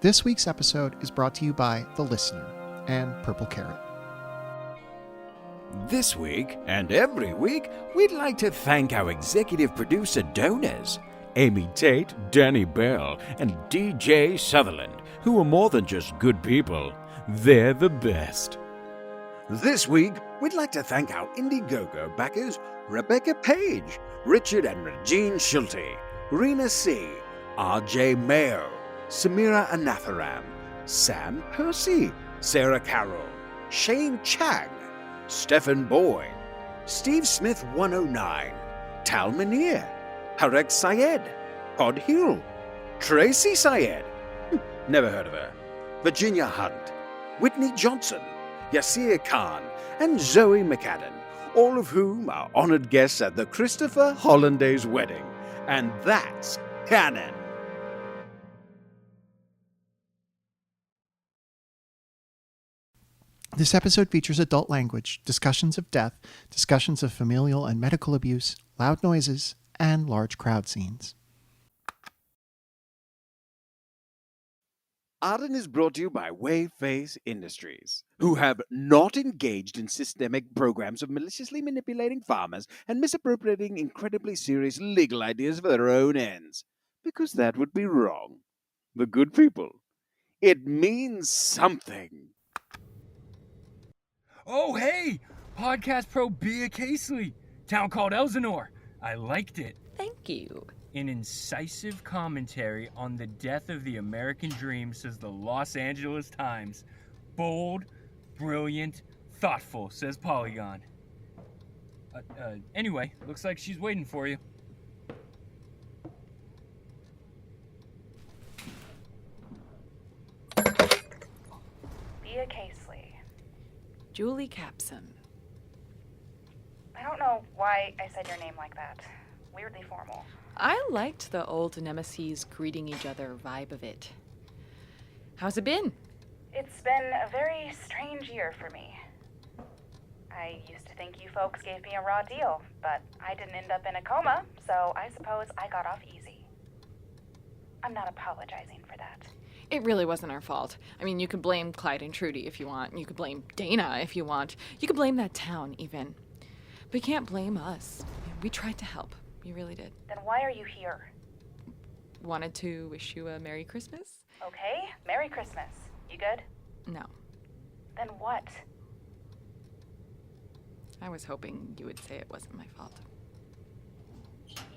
This week's episode is brought to you by The Listener and Purple Carrot. This week, and every week, we'd like to thank our executive producer donors, Amy Tate, Danny Bell, and DJ Sutherland, who are more than just good people. They're the best. This week, we'd like to thank our Indiegogo backers, Rebecca Page, Richard and Regine Schulte, Rena C., R.J. Mayo, Samira Anatharam, Sam Percy, Sarah Carroll, Shane Chang, Stephen Boyd, Steve Smith 109, Tal Munir, Harek Syed, Pod Hill, Tracy Syed, never heard of her, Virginia Hunt, Whitney Johnson, Yasir Khan, and Zoe McAdam, all of whom are honored guests at the Christopher Hollandaise wedding. And that's canon. This episode features adult language, discussions of death, discussions of familial and medical abuse, loud noises, and large crowd scenes. Arden is brought to you by Wayface Industries, who have not engaged in systemic programs of maliciously manipulating farmers and misappropriating incredibly serious legal ideas for their own ends, because that would be wrong. The good people. It means something. Oh, hey! Podcast Pro Bea Casely. Town called Elsinore. I liked it. Thank you. An incisive commentary on the death of the American dream, says the Los Angeles Times. Bold, brilliant, thoughtful, says Polygon. Anyway, looks like she's waiting for you. Bea Casely. Julie Capson. I don't know why I said your name like that. Weirdly formal. I liked the old nemesis greeting each other vibe of it. How's it been? It's been a very strange year for me. I used to think you folks gave me a raw deal, but I didn't end up in a coma, so I suppose I got off easy. I'm not apologizing for that. It really wasn't our fault. I mean, you could blame Clyde and Trudy if you want. You could blame Dana if you want. You could blame that town, even. But you can't blame us. We tried to help. We really did. Then why are you here? Wanted to wish you a Merry Christmas? Okay, Merry Christmas. You good? No. Then what? I was hoping you would say it wasn't my fault.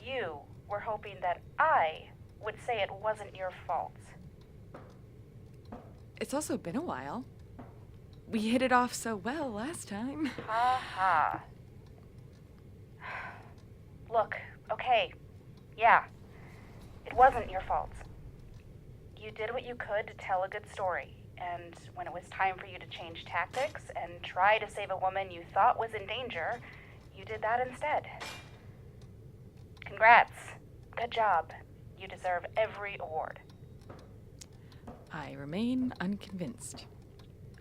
You were hoping that I would say it wasn't your fault. It's also been a while. We hit it off so well last time. Ha ha. Look, okay, yeah, it wasn't your fault. You did what you could to tell a good story, and when it was time for you to change tactics and try to save a woman you thought was in danger, you did that instead. Congrats. Good job. You deserve every award. I remain unconvinced.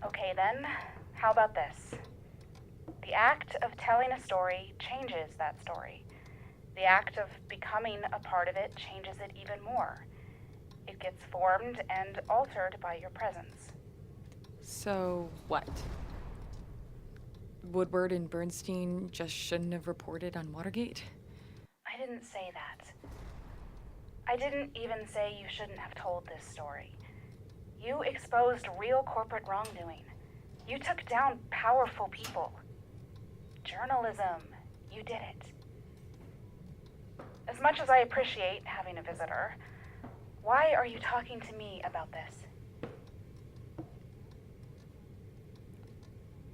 Okay then, how about this? The act of telling a story changes that story. The act of becoming a part of it changes it even more. It gets formed and altered by your presence. So what? Woodward and Bernstein just shouldn't have reported on Watergate? I didn't say that. I didn't even say you shouldn't have told this story. You exposed real corporate wrongdoing. You took down powerful people. Journalism, you did it. As much as I appreciate having a visitor, why are you talking to me about this?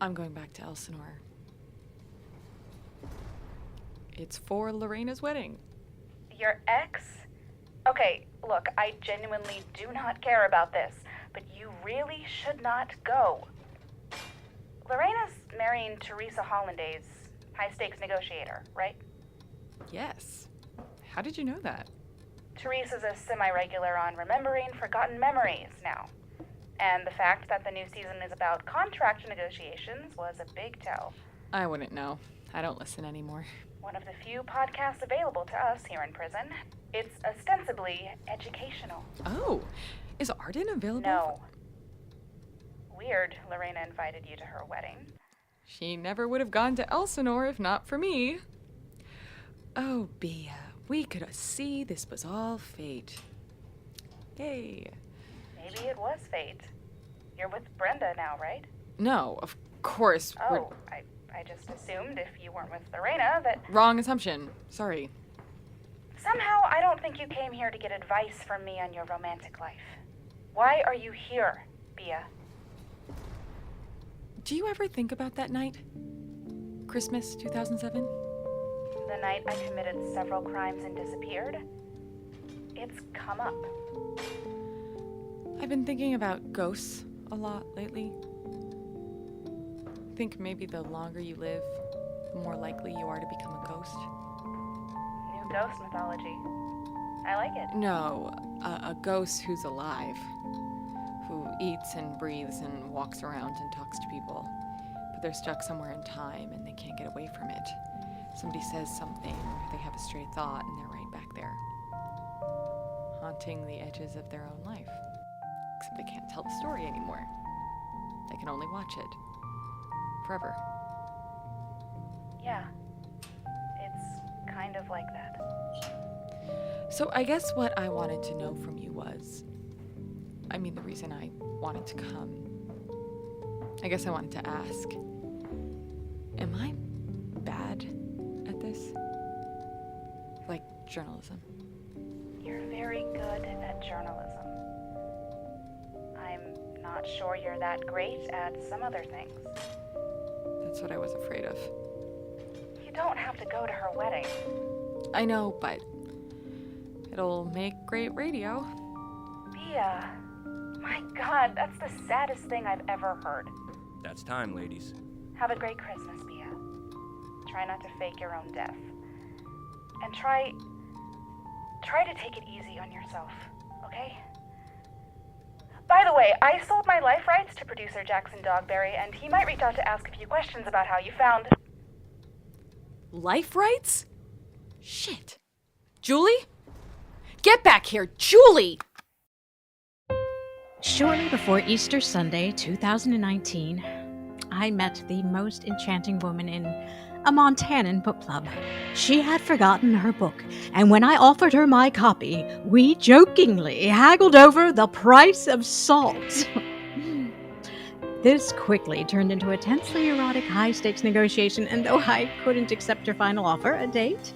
I'm going back to Elsinore. It's for Lorena's wedding. Your ex? Okay, look, I genuinely do not care about this, but you really should not go. Lorena's marrying Teresa Hollandaise, high-stakes negotiator, right? Yes. How did you know that? Teresa's a semi-regular on Remembering Forgotten Memories now. And the fact that the new season is about contract negotiations was a big tell. I wouldn't know. I don't listen anymore. One of the few podcasts available to us here in prison. It's ostensibly educational. Oh, Is Arden available? No. Weird, Lorena invited you to her wedding. She never would have gone to Elsinore if not for me. Oh, Bea, we could see this was all fate. Yay. Maybe it was fate. You're with Brenda now, right? No, of course. Oh, I just assumed if you weren't with Lorena that... Wrong assumption. Sorry. Somehow, I don't think you came here to get advice from me on your romantic life. Why are you here, Bea? Do you ever think about that night? Christmas 2007? The night I committed several crimes and disappeared? It's come up. I've been thinking about ghosts a lot lately. I think maybe the longer you live, the more likely you are to become a ghost. New ghost mythology. I like it. No, a ghost who's alive, who eats and breathes and walks around and talks to people, but they're stuck somewhere in time and they can't get away from it. Somebody says something, or they have a stray thought, and they're right back there, haunting the edges of their own life. Except they can't tell the story anymore. They can only watch it. Forever. Yeah. It's kind of like that. So I guess what I wanted to know from you was... the reason I wanted to come. I guess I wanted to ask. Am I bad at this? Like journalism? You're very good at journalism. I'm not sure you're that great at some other things. That's what I was afraid of. You don't have to go to her wedding. I know, but it'll make great radio. Bea, my God, that's the saddest thing I've ever heard. That's time, ladies. Have a great Christmas, Bea. Try not to fake your own death. And try to take it easy on yourself, okay? By the way, I sold my life rights to producer Jackson Dogberry, and he might reach out to ask a few questions about how you found... Life rights? Shit. Julie? Get back here, Julie! Shortly before Easter Sunday 2019, I met the most enchanting woman in a Montanan book club. She had forgotten her book, and when I offered her my copy, we jokingly haggled over the price of salt. This quickly turned into a tensely erotic high-stakes negotiation, and though I couldn't accept her final offer, a date,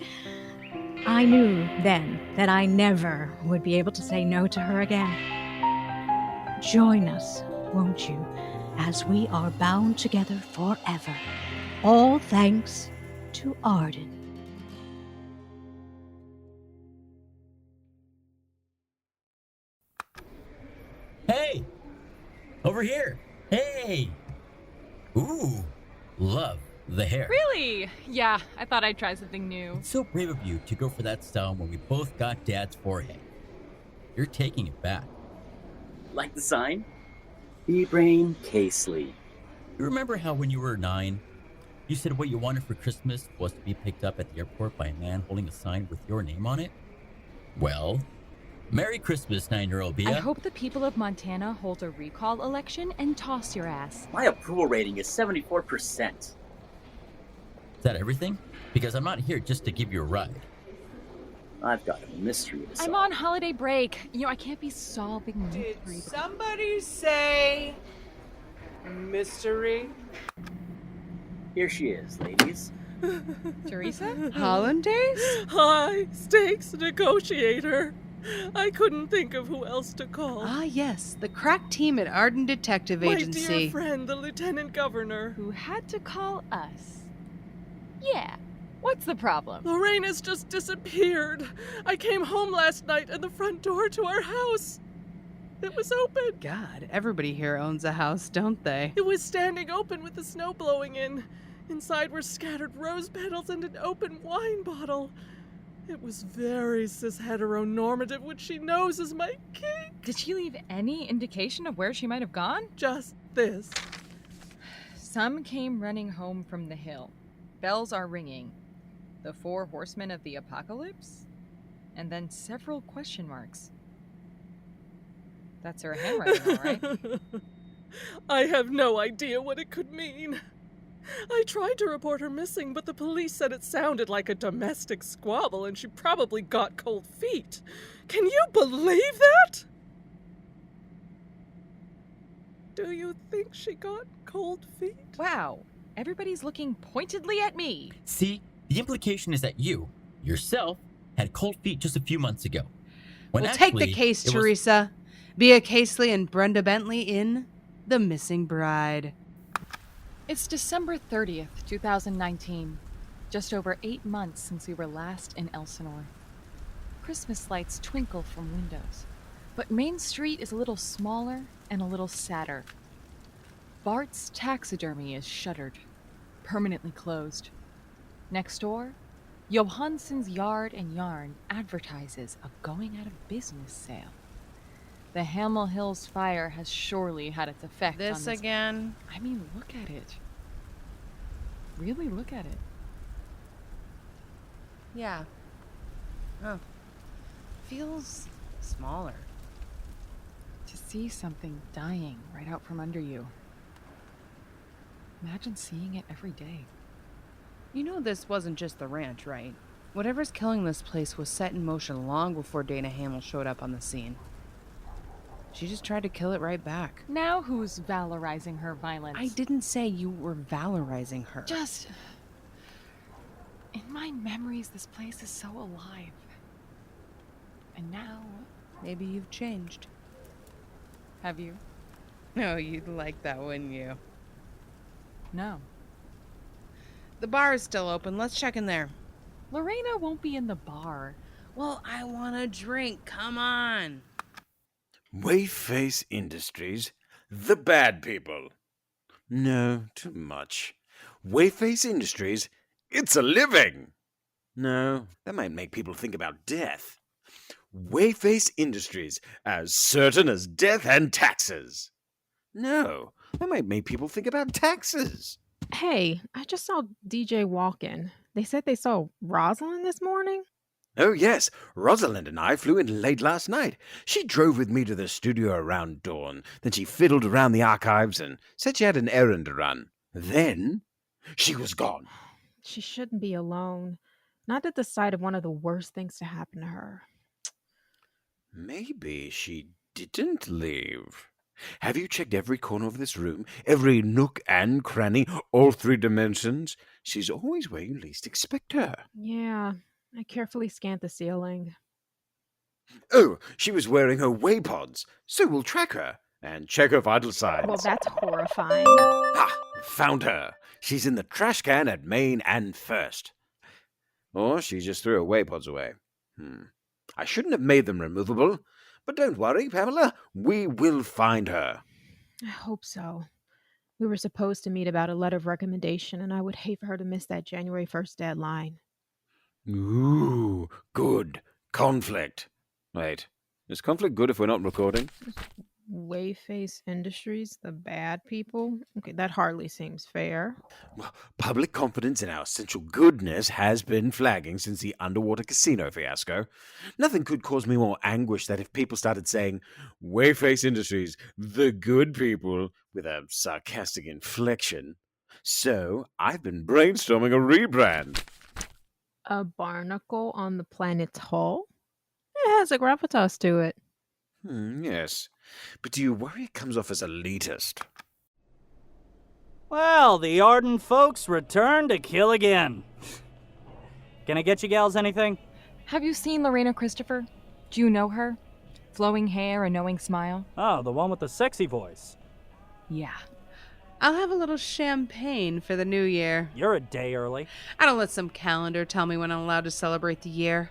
I knew then that I never would be able to say no to her again. Join us, won't you, as we are bound together forever, all thanks to Arden. Hey! Over here! Hey! Ooh, love the hair. Really? Yeah, I thought I'd try something new. It's so brave of you to go for that style when we both got Dad's forehead. You're taking it back. Like the sign? B-Brain Casely. You remember how when you were 9, you said what you wanted for Christmas was to be picked up at the airport by a man holding a sign with your name on it? Well, Merry Christmas, 9-year-old Bea. I hope the people of Montana hold a recall election and toss your ass. My approval rating is 74%. Is that everything? Because I'm not here just to give you a ride. I've got a mystery to solve. I'm on holiday break. I can't be solving Did mysteries. somebody say mystery? Here she is, ladies. Teresa? Hollandaise? High stakes negotiator. I couldn't think of who else to call. Ah, yes, the crack team at Arden Detective My Agency. dear friend, the lieutenant governor. Who had to call us. Yeah. What's the problem? Lorena's just disappeared. I came home last night and the front door to our house, it was open. God, everybody here owns a house, don't they? It was standing open with the snow blowing in. Inside were scattered rose petals and an open wine bottle. It was very cis-heteronormative, which she knows is my kink. Did she leave any indication of where she might have gone? Just this. Some came running home from the hill. Bells are ringing. The 4 horsemen of the apocalypse? And then several question marks. That's her handwriting, all right. I have no idea what it could mean. I tried to report her missing, but the police said it sounded like a domestic squabble and she probably got cold feet. Can you believe that? Do you think she got cold feet? Wow, everybody's looking pointedly at me. See, the implication is that you, yourself, had cold feet just a few months ago. When We'll take the actually, case, it was- Teresa. Bea Casely and Brenda Bentley in The Missing Bride. It's December 30th, 2019. Just over 8 months since we were last in Elsinore. Christmas lights twinkle from windows, but Main Street is a little smaller and a little sadder. Bart's taxidermy is shuttered, permanently closed. Next door, Johansson's Yard and Yarn advertises a going out of business sale. The Hamel Hills fire has surely had its effect on This this. again? I mean, look at it. Really look at it. Yeah. Oh. Feels smaller. To see something dying right out from under you. Imagine seeing it every day. You know this wasn't just the ranch, right? Whatever's killing this place was set in motion long before Dana Hamel showed up on the scene. She just tried to kill it right back. Now who's valorizing her violence? I didn't say you were valorizing her. Just... In my memories, this place is so alive. And now... Maybe you've changed. Have you? No, you'd like that, wouldn't you? No. The bar is still open. Let's check in there. Lorena won't be in the bar. Well, I want a drink. Come on. Wayface Industries, the bad people. No, too much. Wayface Industries, it's a living. No, that might make people think about death. Wayface Industries, as certain as death and taxes. No, that might make people think about taxes. Hey, I just saw DJ walk in. They said they saw Rosalind this morning. Oh, yes, Rosalind and I flew in late last night. She drove with me to the studio around dawn. Then she fiddled around the archives and said she had an errand to run. Then she was gone. She shouldn't be alone. Not at the sight of one of the worst things to happen to her. Maybe she didn't leave. Have you checked every corner of this room? Every nook and cranny? All 3 dimensions? She's always where you least expect her. Yeah, I carefully scanned the ceiling. Oh, she was wearing her way pods, so we'll track her and check her vital signs. Well, that's horrifying. Ah, found her. She's in the trash can at Main and First. Or she just threw her way pods away. I shouldn't have made them removable. But don't worry, Pamela. We will find her. I hope so. We were supposed to meet about a letter of recommendation, and I would hate for her to miss that January 1st deadline. Ooh, good. Conflict. Wait, is conflict good if we're not recording? Wayface Industries, the bad people? Okay, that hardly seems fair. Well, public confidence in our essential goodness has been flagging since the underwater casino fiasco. Nothing could cause me more anguish than if people started saying, Wayface Industries, the good people, with a sarcastic inflection. So, I've been brainstorming a rebrand. A barnacle on the planet's hull? It has a gravitas to it. Yes. But do you worry it comes off as elitist? Well, the Arden folks return to kill again. Can I get you gals anything? Have you seen Lorena Christopher? Do you know her? Flowing hair, a knowing smile? Oh, the one with the sexy voice. Yeah. I'll have a little champagne for the new year. You're a day early. I don't let some calendar tell me when I'm allowed to celebrate the year.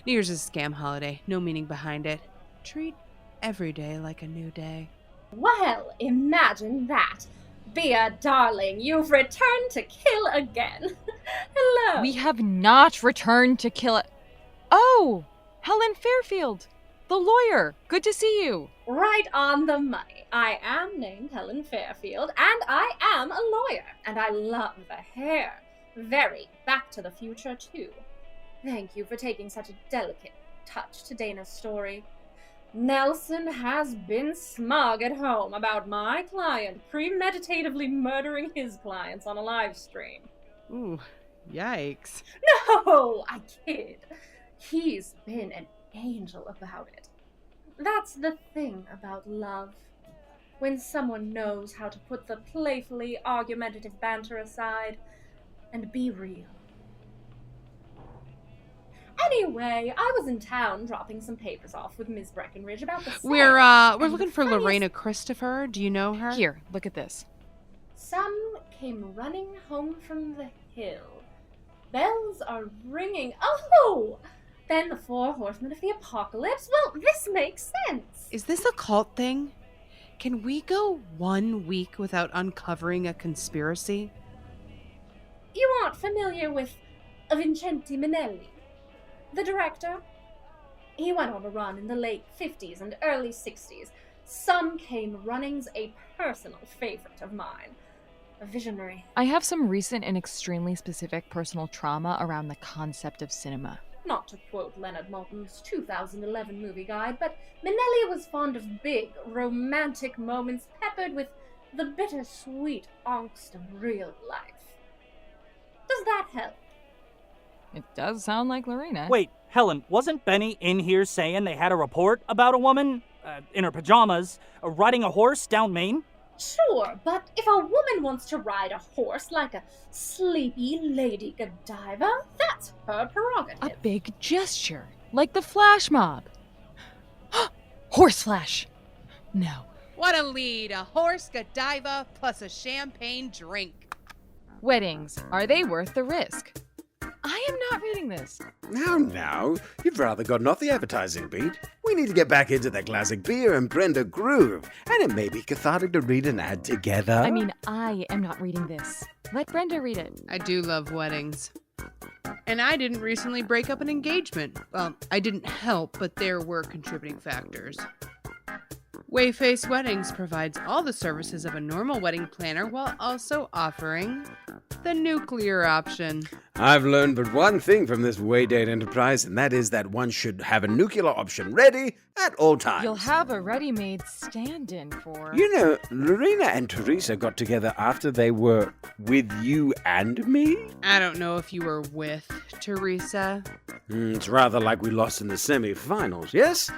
New Year's is a scam holiday, no meaning behind it. Treat every day like a new day. Well, imagine that. Bea, darling, you've returned to kill again. Hello. We have not returned to kill it. Oh, Helen Fairfield, the lawyer. Good to see you. Right on the money. I am named Helen Fairfield, and I am a lawyer, and I love the hair. Very Back to the Future, too. Thank you for taking such a delicate touch to Dana's story. Nelson has been smug at home about my client premeditatively murdering his clients on a live stream. Ooh, yikes. No, I kid. He's been an angel about it. That's the thing about love. When someone knows how to put the playfully argumentative banter aside and be real. Anyway, I was in town dropping some papers off with Ms. Breckenridge about the sale. We're looking for Lorena Christopher. Do you know her? Here, look at this. Some came running home from the hill. Bells are ringing. Oh! Then the 4 horsemen of the apocalypse? Well, this makes sense. Is this a cult thing? Can we go 1 week without uncovering a conspiracy? You aren't familiar with Vincente Minnelli, the director? He went on a run in the late 50s and early 60s. Some Came Running's a personal favorite of mine. A visionary. I have some recent and extremely specific personal trauma around the concept of cinema. Not to quote Leonard Maltin's 2011 movie guide, but Minnelli was fond of big, romantic moments peppered with the bittersweet angst of real life. Does that help? It does sound like Lorena. Wait, Helen, wasn't Benny in here saying they had a report about a woman, in her pajamas, riding a horse down Maine? Sure, but if a woman wants to ride a horse like a sleepy Lady Godiva, that's her prerogative. A big gesture, like the flash mob. Horse flash! No. What a lead! A horse, Godiva, plus a champagne drink. Weddings, are they worth the risk? I am not reading this. Now, you've rather gotten off the advertising beat. We need to get back into the classic beer and Brenda groove, and it may be cathartic to read an ad together. I mean, I am not reading this. Let Brenda read it. I do love weddings. And I didn't recently break up an engagement. Well, I didn't help, but there were contributing factors. Wayface Weddings provides all the services of a normal wedding planner while also offering the nuclear option. I've learned but one thing from this Waydate enterprise, and that is that one should have a nuclear option ready at all times. You'll have a ready-made stand-in for... You know, Lorena and Teresa got together after they were with you and me? I don't know if you were with Teresa. It's rather like we lost in the semi-finals, yes?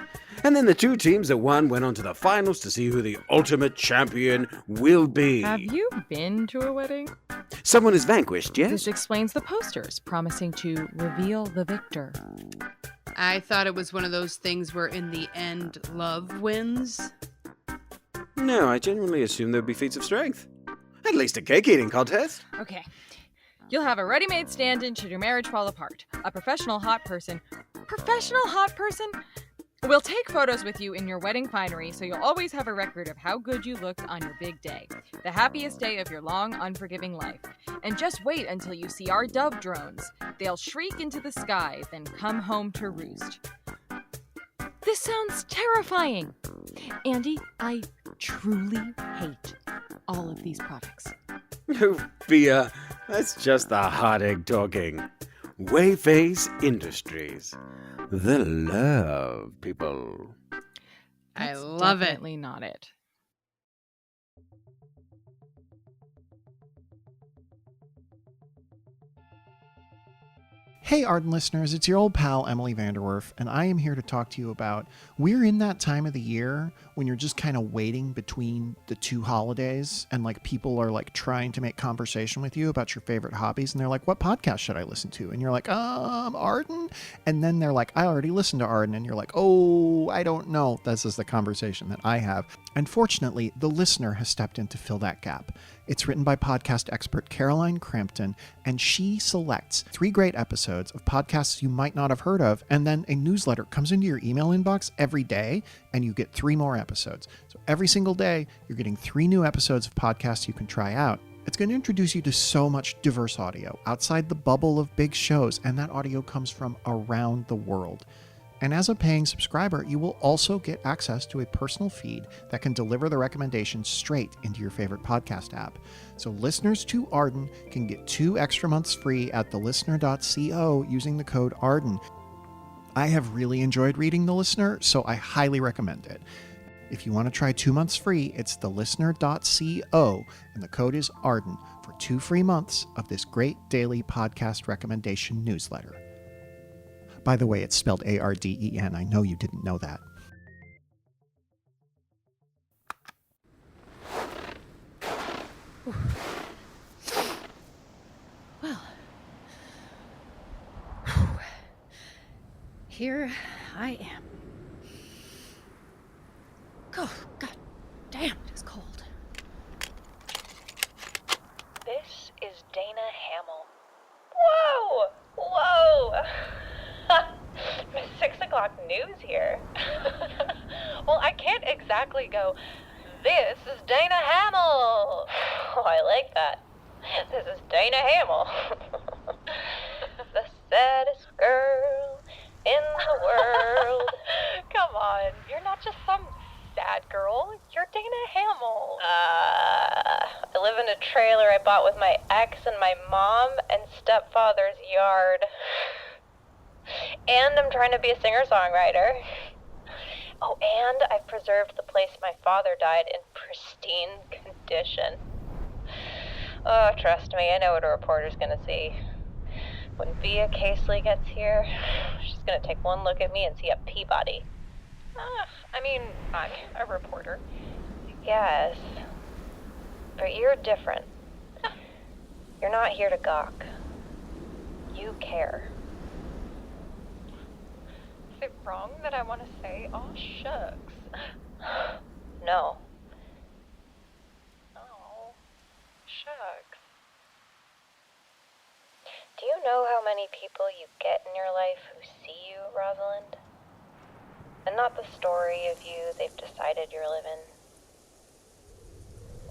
And then the 2 teams that won went on to the finals to see who the ultimate champion will be. Have you been to a wedding? Someone is vanquished, yes? This explains the posters promising to reveal the victor. I thought it was one of those things where in the end, love wins. No, I genuinely assumed there would be feats of strength. At least a cake-eating contest. Okay. You'll have a ready-made stand-in should your marriage fall apart. A professional hot person. Professional hot person? We'll take photos with you in your wedding finery so you'll always have a record of how good you looked on your big day. The happiest day of your long, unforgiving life. And just wait until you see our dove drones. They'll shriek into the sky, then come home to roost. This sounds terrifying. Andy, I truly hate all of these products. Oh, Bea, that's just the hot egg talking. Wayface Industries. The love people. I That's love it. Definitely not it. Hey, Arden listeners, it's your old pal, Emily Vanderwerf, and I am here to talk to you about we're in that time of the year when you're just kind of waiting between the 2 holidays and like people are like trying to make conversation with you about your favorite hobbies. And they're like, what podcast should I listen to? And you're like, Arden. And then they're like, I already listened to Arden. And you're like, oh, I don't know. This is the conversation that I have. And fortunately, the listener has stepped in to fill that gap. It's written by podcast expert Caroline Crampton, and she selects 3 great episodes of podcasts you might not have heard of, and then a newsletter comes into your email inbox every day, and you get 3 more episodes. So every single day, you're getting 3 new episodes of podcasts you can try out. It's going to introduce you to so much diverse audio outside the bubble of big shows, and that audio comes from around the world. And as a paying subscriber, you will also get access to a personal feed that can deliver the recommendations straight into your favorite podcast app. So listeners to Arden can get 2 extra months free at thelistener.co using the code Arden. I have really enjoyed reading The Listener, so I highly recommend it. If you want to try 2 months free, it's thelistener.co, and the code is Arden for 2 free months of this great daily podcast recommendation newsletter. By the way, it's spelled Arden. I know you didn't know that. Well, here I am. Oh, God damn, it's cold. This is Dana Hamill. Whoa! Whoa! 6 o'clock news here. Well, I can't exactly go, this is Dana Hamill. Oh, I like that. This is Dana Hamill. The saddest girl in the world. Come on, you're not just some sad girl. You're Dana Hamill. I live in a trailer I bought with my ex and my mom and stepfather's yard. And I'm trying to be a singer-songwriter. Oh, and I've preserved the place my father died in pristine condition. Oh, trust me, I know what a reporter's gonna see. When Via Casely gets here, she's gonna take one look at me and see a Peabody. I mean, I'm a reporter. Yes. But you're different. You're not here to gawk. You care. Is it wrong that I want to say, oh, shucks? No. Oh, shucks. Do you know how many people you get in your life who see you, Rosalind? And not the story of you they've decided you're living.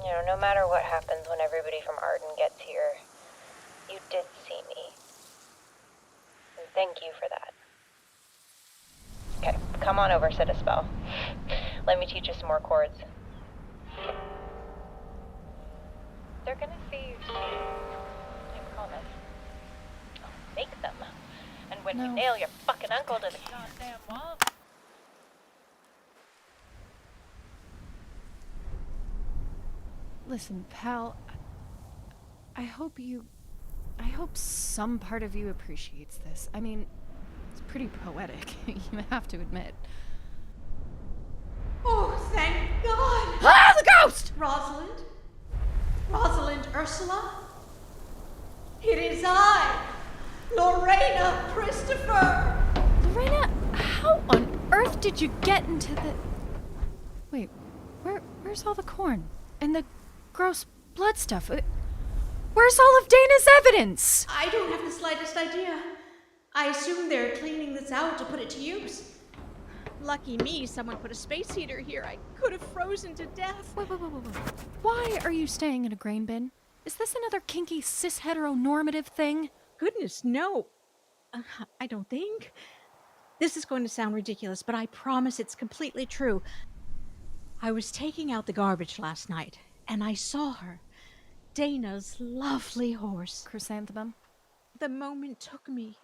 You know, no matter what happens when everybody from Arden gets here, you did see me. And thank you for that. Okay, come on over, sit a spell. Let me teach you some more chords. They're gonna see you soon. I promise. I'll make them. And when you nail your fucking uncle to the goddamn wall... Listen, pal, I hope some part of you appreciates this. I mean, it's pretty poetic, you have to admit. Oh, thank God! Ah, the ghost! Rosalind? Rosalind Ursula? It is I, Lorena Christopher! Lorena, how on earth did you get into the... Wait, where's all the corn? And the gross blood stuff? Where's all of Dana's evidence? I don't have the slightest idea. I assume they're cleaning this out to put it to use. Lucky me, someone put a space heater here. I could have frozen to death. Wait. Why are you staying in a grain bin? Is this another kinky cis-heteronormative thing? Goodness, no. I don't think. This is going to sound ridiculous, but I promise it's completely true. I was taking out the garbage last night, and I saw her. Dana's lovely horse. Chrysanthemum? The moment took me.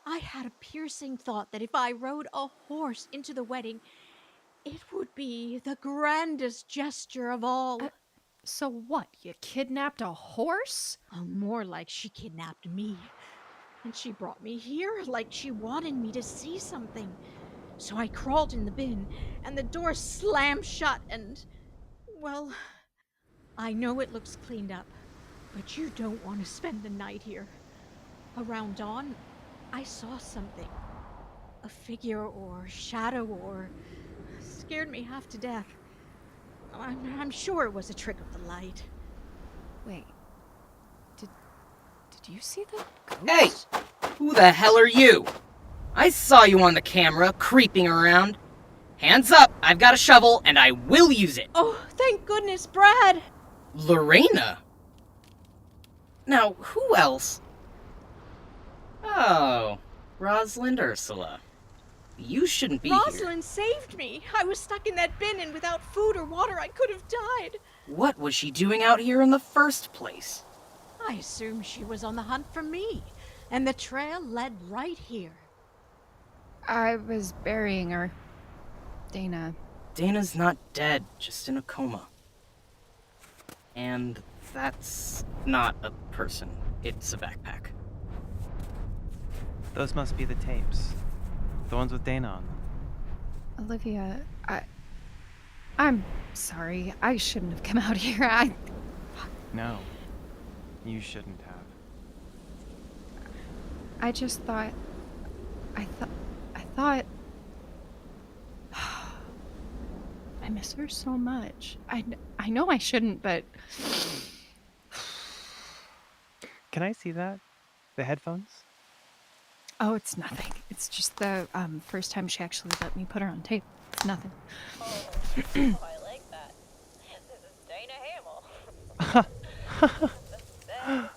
I had a piercing thought that if I rode a horse into the wedding, it would be the grandest gesture of all. So what, you kidnapped a horse? Oh, more like she kidnapped me. And she brought me here like she wanted me to see something. So I crawled in the bin, and the door slammed shut, and... well, I know it looks cleaned up, but you don't want to spend the night here. Around dawn, I saw something. A figure or shadow or... scared me half to death. I'm sure it was a trick of the light. Wait. Did you see the ghost? Hey! Who the hell are you? I saw you on the camera, creeping around. Hands up, I've got a shovel, and I will use it. Oh, thank goodness, Brad! Lorena? Now, who else? Oh, Rosalind Ursula. You shouldn't be here. Rosalind saved me! I was stuck in that bin, and without food or water, I could have died. What was she doing out here in the first place? I assumed she was on the hunt for me, and the trail led right here. I was burying her. Dana. Dana's not dead, just in a coma. And that's not a person. It's a backpack. Those must be the tapes. The ones with Dana on them. Olivia, I'm sorry. I shouldn't have come out here. No, you shouldn't have. I just thought... I thought... I miss her so much. I know I shouldn't, but... Can I see that? The headphones? Oh, it's nothing. It's just the first time she actually let me put her on tape. It's nothing. I like that. This is Dana Hamill.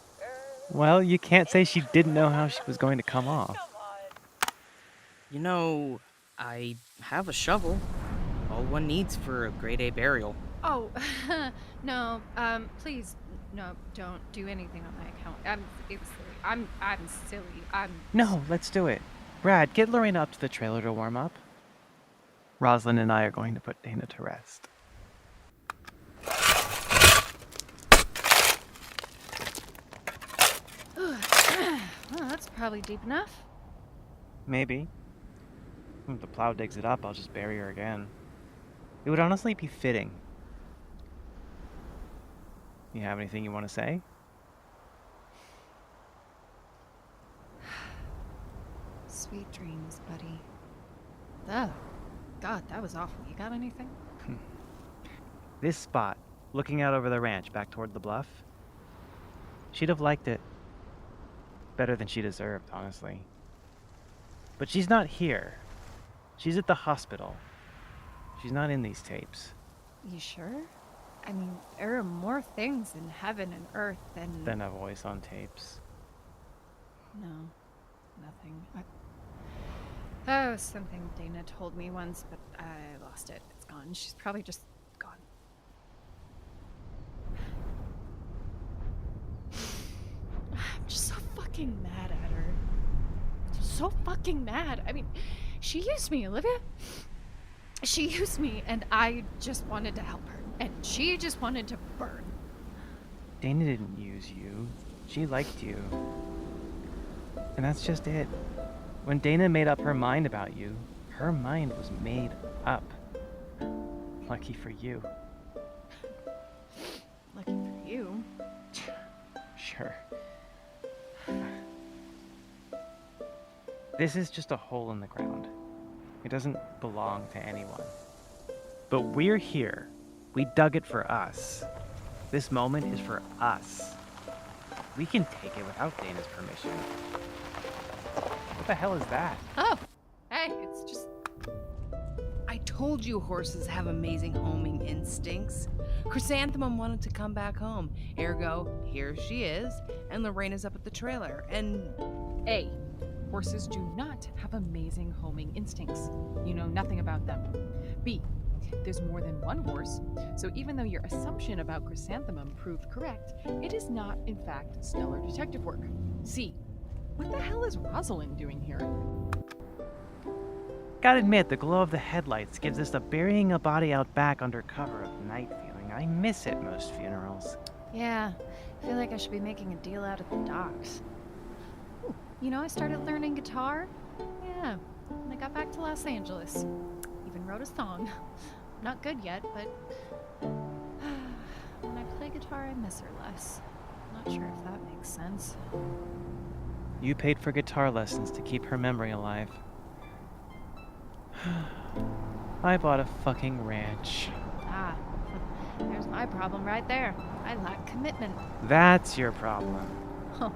Well, you can't say she didn't know how she was going to come off. You know, I have a shovel. All one needs for a grade A burial. Oh, no, please, no, don't do anything on my account. It's silly. I'm silly. No, let's do it. Brad, get Lorena up to the trailer to warm up. Rosalind and I are going to put Dana to rest. Well, that's probably deep enough. Maybe. If the plow digs it up, I'll just bury her again. It would honestly be fitting. You have anything you want to say? Sweet dreams, buddy. Oh, God, that was awful. You got anything? This spot, looking out over the ranch back toward the bluff, she'd have liked it better than she deserved, honestly. But she's not here. She's at the hospital. She's not in these tapes. You sure? I mean, there are more things in heaven and earth than... Than a voice on tapes. No, nothing. That was something Dana told me once, but I lost it. It's gone. She's probably just gone. I'm just so fucking mad at her. So fucking mad. I mean, she used me, Olivia. She used me, and I just wanted to help her. And she just wanted to burn. Dana didn't use you. She liked you. And that's just it. When Dana made up her mind about you, her mind was made up. Lucky for you. Lucky for you? Sure. This is just a hole in the ground. It doesn't belong to anyone. But we're here. We dug it for us. This moment is for us. We can take it without Dana's permission. What the hell is that? Oh, hey, it's just... I told you horses have amazing homing instincts. Chrysanthemum wanted to come back home. Ergo, here she is, and Lorena's up at the trailer, and... A. Horses do not have amazing homing instincts. You know nothing about them. B. There's more than one horse, so even though your assumption about Chrysanthemum proved correct, it is not, in fact, stellar detective work. C. What the hell is Rosalind doing here? Gotta admit, the glow of the headlights gives us a burying a body out back under cover of night feeling. I miss it most funerals. Yeah, I feel like I should be making a deal out at the docks. Ooh, you know, I started learning guitar. Yeah, when I got back to Los Angeles. Even wrote a song. Not good yet, but when I play guitar, I miss her less. Not sure if that makes sense. You paid for guitar lessons to keep her memory alive. I bought a fucking ranch. Ah, there's my problem right there. I lack commitment. That's your problem. Huh.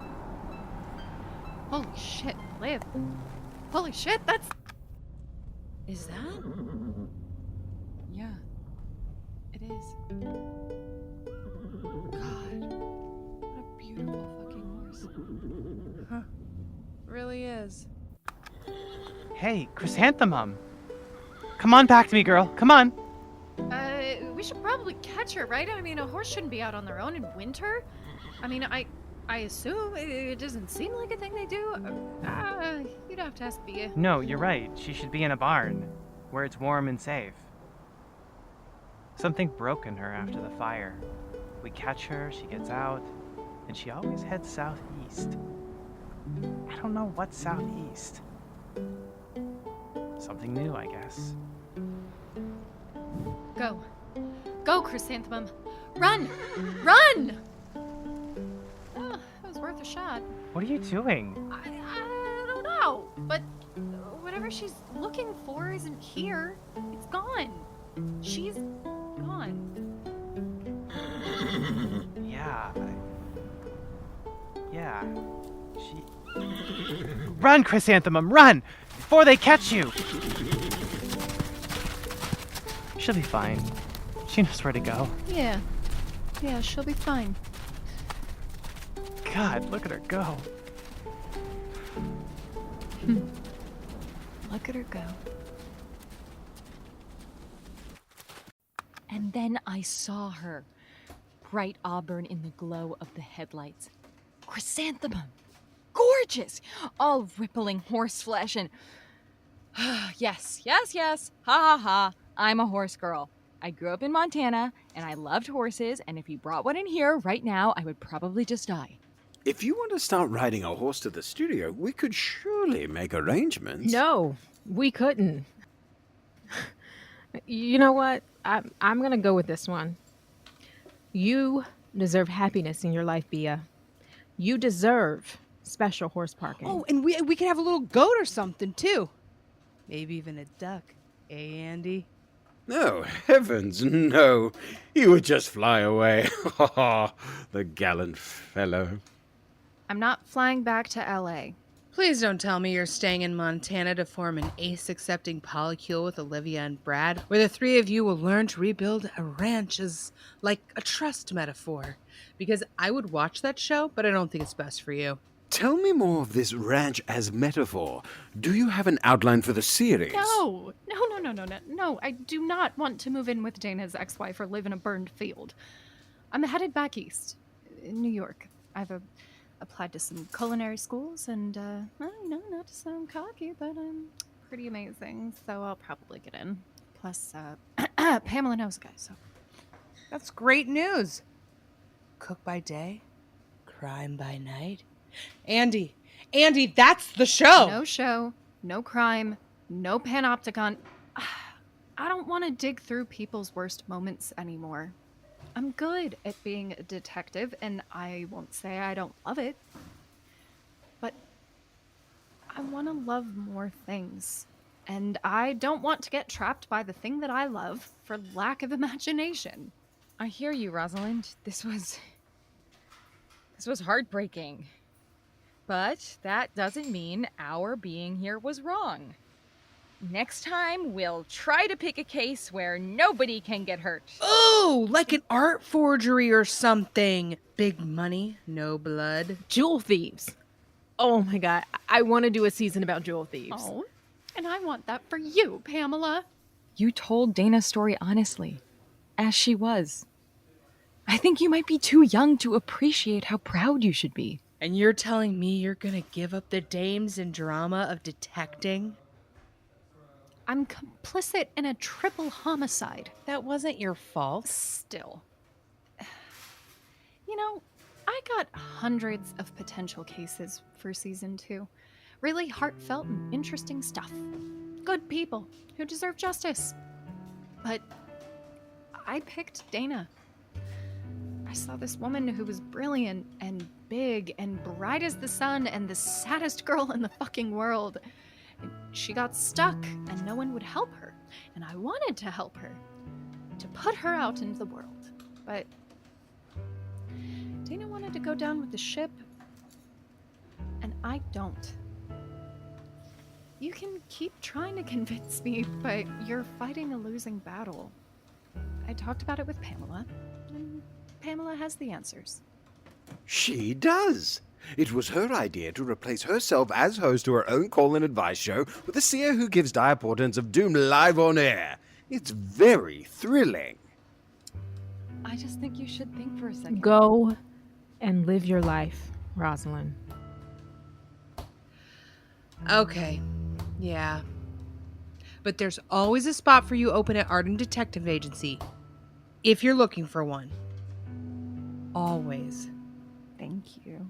Holy shit, Liv. Holy shit, that's... Is that? Yeah, it is. God, what a beautiful fucking horse. Huh. Really is. Hey, Chrysanthemum! Come on back to me, girl. Come on! We should probably catch her, right? I mean, a horse shouldn't be out on their own in winter. I mean, I assume it doesn't seem like a thing they do. You'd have to ask Bia. No, you're right. She should be in a barn, where it's warm and safe. Something broke in her after the fire. We catch her, she gets out, and she always heads southeast. I don't know what's southeast. Something new, I guess. Go. Go, Chrysanthemum. Run! Run! Oh, it was worth a shot. What are you doing? I don't know, but whatever she's looking for isn't here. It's gone. She's gone. Yeah. Yeah. She... Run, Chrysanthemum, run! Before they catch you! She'll be fine. She knows where to go. Yeah. Yeah, she'll be fine. God, look at her go. Look at her go. And then I saw her. Bright auburn in the glow of the headlights. Chrysanthemum! Gorgeous! All rippling horseflesh and... yes. Ha ha ha. I'm a horse girl. I grew up in Montana, and I loved horses, and if you brought one in here right now, I would probably just die. If you want to start riding a horse to the studio, we could surely make arrangements. No, we couldn't. You know what? I'm gonna go with this one. You deserve happiness in your life, Bia. You deserve special horse parking. Oh, and we could have a little goat or something, too. Maybe even a duck. Eh, Andy? No, heavens, no. He would just fly away. Ha ha, the gallant fellow. I'm not flying back to LA. Please don't tell me you're staying in Montana to form an ace-accepting polycule with Olivia and Brad, where the three of you will learn to rebuild a ranch as, like, a trust metaphor. Because I would watch that show, but I don't think it's best for you. Tell me more of this ranch as metaphor. Do you have an outline for the series? No, I do not want to move in with Dana's ex-wife or live in a burned field. I'm headed back east, in New York. I've applied to some culinary schools, and, not to sound cocky, but I'm pretty amazing, so I'll probably get in. Plus, Pamela knows a guy, so. That's great news. Cook by day, crime by night. Andy, that's the show! No show, no crime, no panopticon. I don't want to dig through people's worst moments anymore. I'm good at being a detective, and I won't say I don't love it. But I want to love more things. And I don't want to get trapped by the thing that I love for lack of imagination. I hear you, Rosalind. This was heartbreaking. But that doesn't mean our being here was wrong. Next time, we'll try to pick a case where nobody can get hurt. Oh, like an art forgery or something. Big money, no blood. Jewel thieves. Oh my god, I want to do a season about jewel thieves. Oh, and I want that for you, Pamela. You told Dana's story honestly, as she was. I think you might be too young to appreciate how proud you should be. And you're telling me you're gonna give up the dames and drama of detecting? I'm complicit in a triple homicide. That wasn't your fault. Still. You know, I got hundreds of potential cases for season 2. Really heartfelt and interesting stuff. Good people who deserve justice. But I picked Dana. I saw this woman who was brilliant and big and bright as the sun and the saddest girl in the fucking world. And she got stuck and no one would help her. And I wanted to help her. To put her out into the world. But Dana wanted to go down with the ship. And I don't. You can keep trying to convince me, but you're fighting a losing battle. I talked about it with Pamela. And Pamela has the answers. She does. It was her idea to replace herself as host to her own call-in advice show with a seer who gives dire portents of doom live on air. It's very thrilling. I just think you should think for a second. Go and live your life. Rosalind. Okay, yeah. But there's always a spot for you open at Arden Detective Agency. If you're looking for one. Always. Thank you.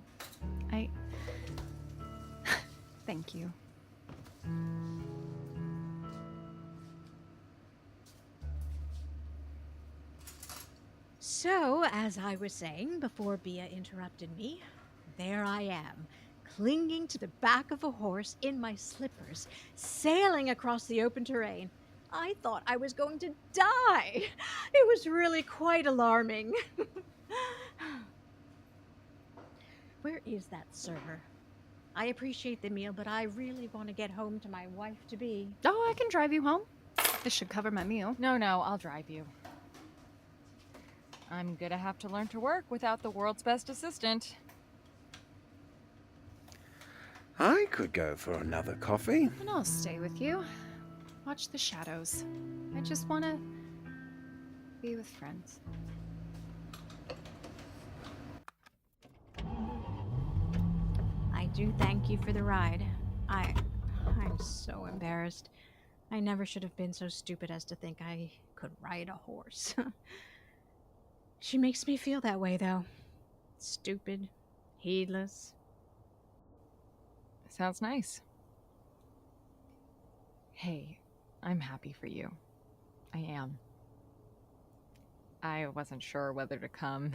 Thank you. So, as I was saying before Bia interrupted me, there I am, clinging to the back of a horse in my slippers, sailing across the open terrain. I thought I was going to die. It was really quite alarming. Where is that server? I appreciate the meal, but I really want to get home to my wife-to-be. Oh, I can drive you home. This should cover my meal. No, I'll drive you. I'm gonna have to learn to work without the world's best assistant. I could go for another coffee. And I'll stay with you. Watch the shadows. I just want to be with friends. I do thank you for the ride. I'm so embarrassed. I never should have been so stupid as to think I could ride a horse. She makes me feel that way, though. Stupid, heedless. Sounds nice. Hey, I'm happy for you. I am. I wasn't sure whether to come.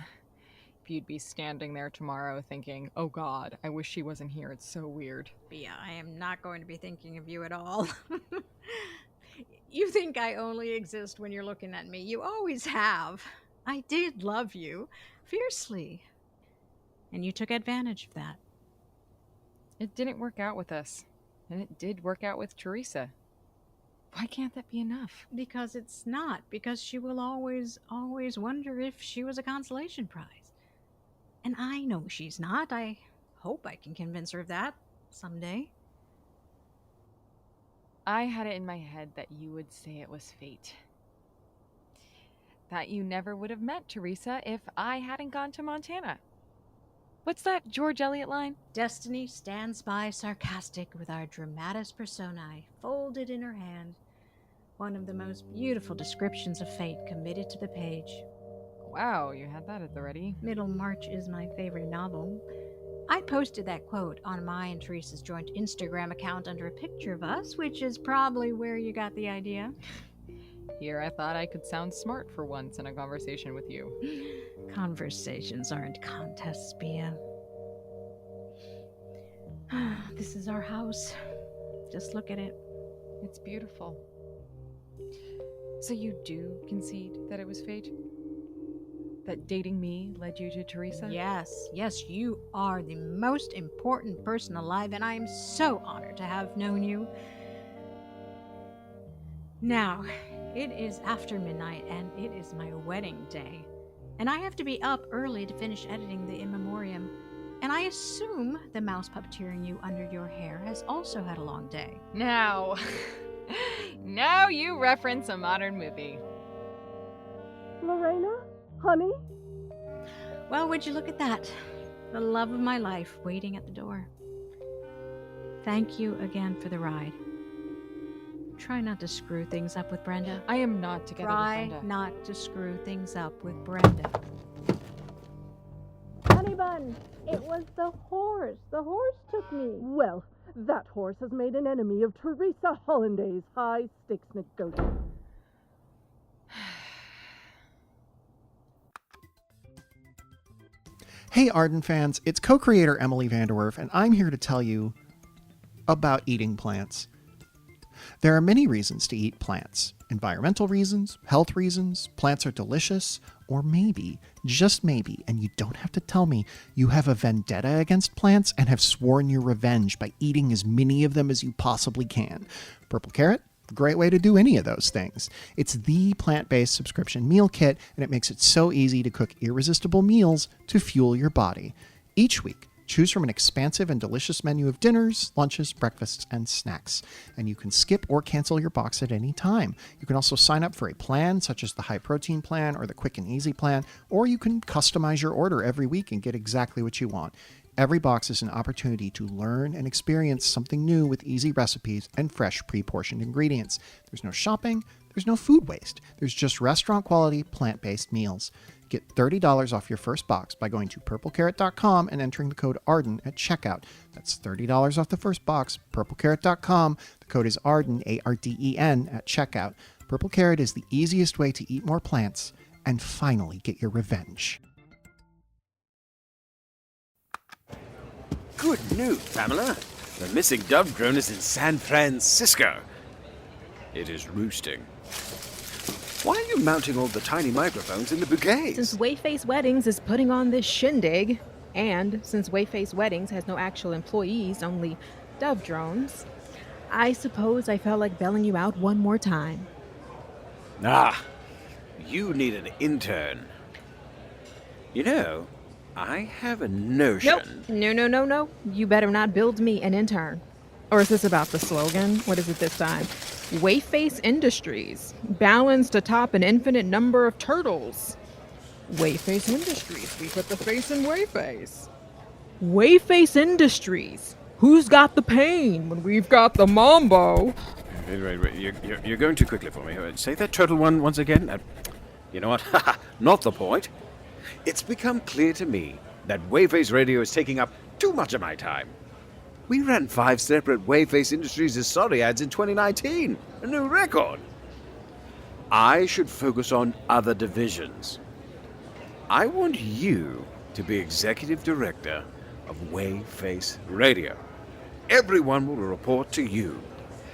If you'd be standing there tomorrow thinking, oh God, I wish she wasn't here. It's so weird. Yeah, I am not going to be thinking of you at all. You think I only exist when you're looking at me. You always have. I did love you. Fiercely. And you took advantage of that. It didn't work out with us. And it did work out with Teresa. Why can't that be enough? Because it's not. Because she will always wonder if she was a consolation prize. And I know she's not. I hope I can convince her of that someday. I had it in my head that you would say it was fate. That you never would have met Teresa if I hadn't gone to Montana. What's that George Eliot line? Destiny stands by sarcastic with our dramatis personae folded in her hand. One of the most beautiful descriptions of fate committed to the page. Wow, you had that at the ready. Middlemarch is my favorite novel. I posted that quote on my and Teresa's joint Instagram account under a picture of us, which is probably where you got the idea. Here I thought I could sound smart for once in a conversation with you. Conversations aren't contests, Bia. This is our house. Just look at it. It's beautiful. So you do concede that it was fate? That dating me led you to Teresa? Yes, you are the most important person alive, and I am so honored to have known you. Now, it is after midnight, and it is my wedding day. And I have to be up early to finish editing the in memoriam. And I assume the mouse puppeteering you under your hair has also had a long day. Now you reference a modern movie. Lorena? Honey? Well, would you look at that? The love of my life waiting at the door. Thank you again for the ride. Try not to screw things up with Brenda. I am not together with Brenda. Try not to screw things up with Brenda. Honey bun, it was the horse. The horse took me. Well, that horse has made an enemy of Teresa Hollanday's high-stakes negotiator. Hey Arden fans, it's co-creator Emily VanDerWerff, and I'm here to tell you about eating plants. There are many reasons to eat plants. Environmental reasons, health reasons, plants are delicious, or maybe, just maybe, and you don't have to tell me, you have a vendetta against plants and have sworn your revenge by eating as many of them as you possibly can. Purple Carrot? Great way to do any of those things. It's the plant-based subscription meal kit, and it makes it so easy to cook irresistible meals to fuel your body. Each week, choose from an expansive and delicious menu of dinners, lunches, breakfasts, and snacks. And you can skip or cancel your box at any time. You can also sign up for a plan, such as the high protein plan or the quick and easy plan, or you can customize your order every week and get exactly what you want. every box is an opportunity to learn and experience something new with easy recipes and fresh pre-portioned ingredients. There's no shopping, there's no food waste. There's just restaurant-quality, plant-based meals. Get $30 off your first box by going to purplecarrot.com and entering the code ARDEN at checkout. That's $30 off the first box, purplecarrot.com. The code is ARDEN, A-R-D-E-N, at checkout. Purple Carrot is the easiest way to eat more plants and finally get your revenge. Good news, Pamela. The missing dove drone is in San Francisco. It is roosting. Why are you mounting all the tiny microphones in the bouquets? Since Wayface Weddings is putting on this shindig, and since Wayface Weddings has no actual employees, only dove drones, I suppose I felt like bailing you out one more time. Ah, you need an intern. You know, I have a notion. Nope. No. You better not build me an intern. Or is this about the slogan? What is it this time? Wayface Industries. Balanced atop an infinite number of turtles. Wayface Industries. We put the face in Wayface. Wayface Industries. Who's got the pain when we've got the mambo? Wait. You're going too quickly for me. Say that turtle one once again. You know what? Not the point. It's become clear to me that Wayface Radio is taking up too much of my time. We ran 5 separate Wayface Industries' sorry ads in 2019. A new record. I should focus on other divisions. I want you to be executive director of Wayface Radio. Everyone will report to you,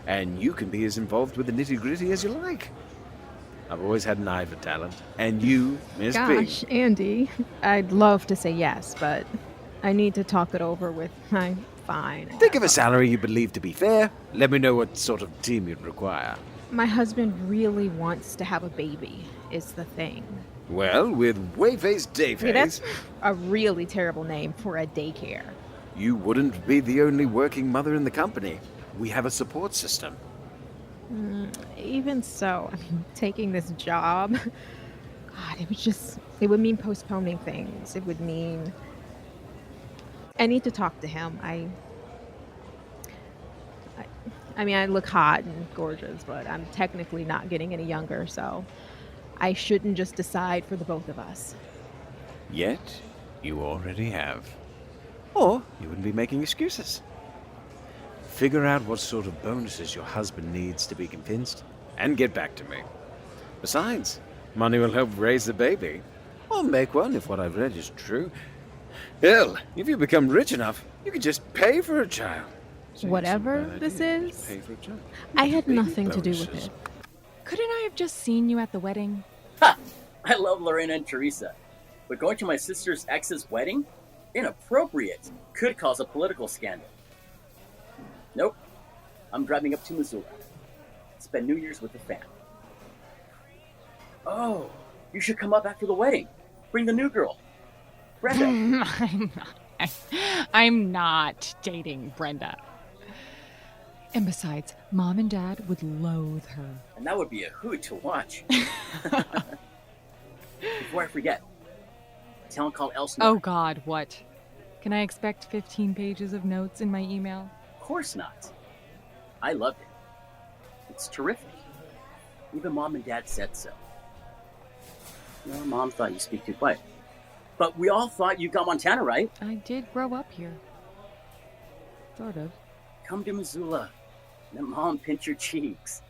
and you can be as involved with the nitty-gritty as you like. I've always had an eye for talent, and you, Miss Gosh, P. Andy, I'd love to say yes, but I need to talk it over with my fine. Think of a salary you believe to be fair. Let me know what sort of team you'd require. My husband really wants to have a baby, is the thing. Well, with Wayface Dayface, See, that's a really terrible name for a daycare. you wouldn't be the only working mother in the company. We have a support system. Even so, I mean, taking this job, God, it would mean postponing things. It would mean I need to talk to him. I mean, I look hot and gorgeous, but I'm technically not getting any younger, so I shouldn't just decide for the both of us. Yet, you already have. Or you wouldn't be making excuses. Figure out what sort of bonuses your husband needs to be convinced, and get back to me. Besides, money will help raise the baby. Or make one if what I've read is true. Hell, if you become rich enough, you could just pay for a child. Whatever this is, I had nothing to do with it. Couldn't I have just seen you at the wedding? Ha! I love Lorena and Teresa. But going to my sister's ex's wedding? Inappropriate. Could cause a political scandal. Nope. I'm driving up to Missoula. Spend New Year's with the fam. Oh, you should come up after the wedding. Bring the new girl. Brenda. I'm not dating Brenda. And besides, Mom and Dad would loathe her. And that would be a hoot to watch. Before I forget, tell him call Elsinore. Oh God, what? Can I expect 15 pages of notes in my email? Of course not. I loved it. It's terrific. Even Mom and Dad said so. Your Mom thought you speak too quiet. But we all thought you got Montana, right? I did grow up here. Sort of. Come to Missoula. Let Mom pinch your cheeks.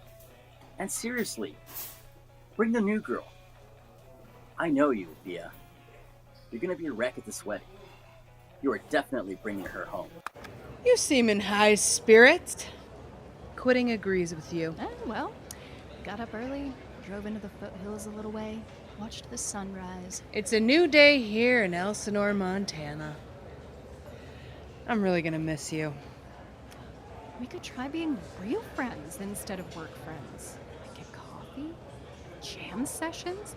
And seriously, bring the new girl. I know you, Via. You're gonna be a wreck at this wedding. You are definitely bringing her home. You seem in high spirits. Quitting agrees with you. Well, got up early, drove into the foothills a little way, watched the sunrise. It's a new day here in Elsinore, Montana. I'm really gonna miss you. We could try being real friends instead of work friends. Like get coffee, jam sessions.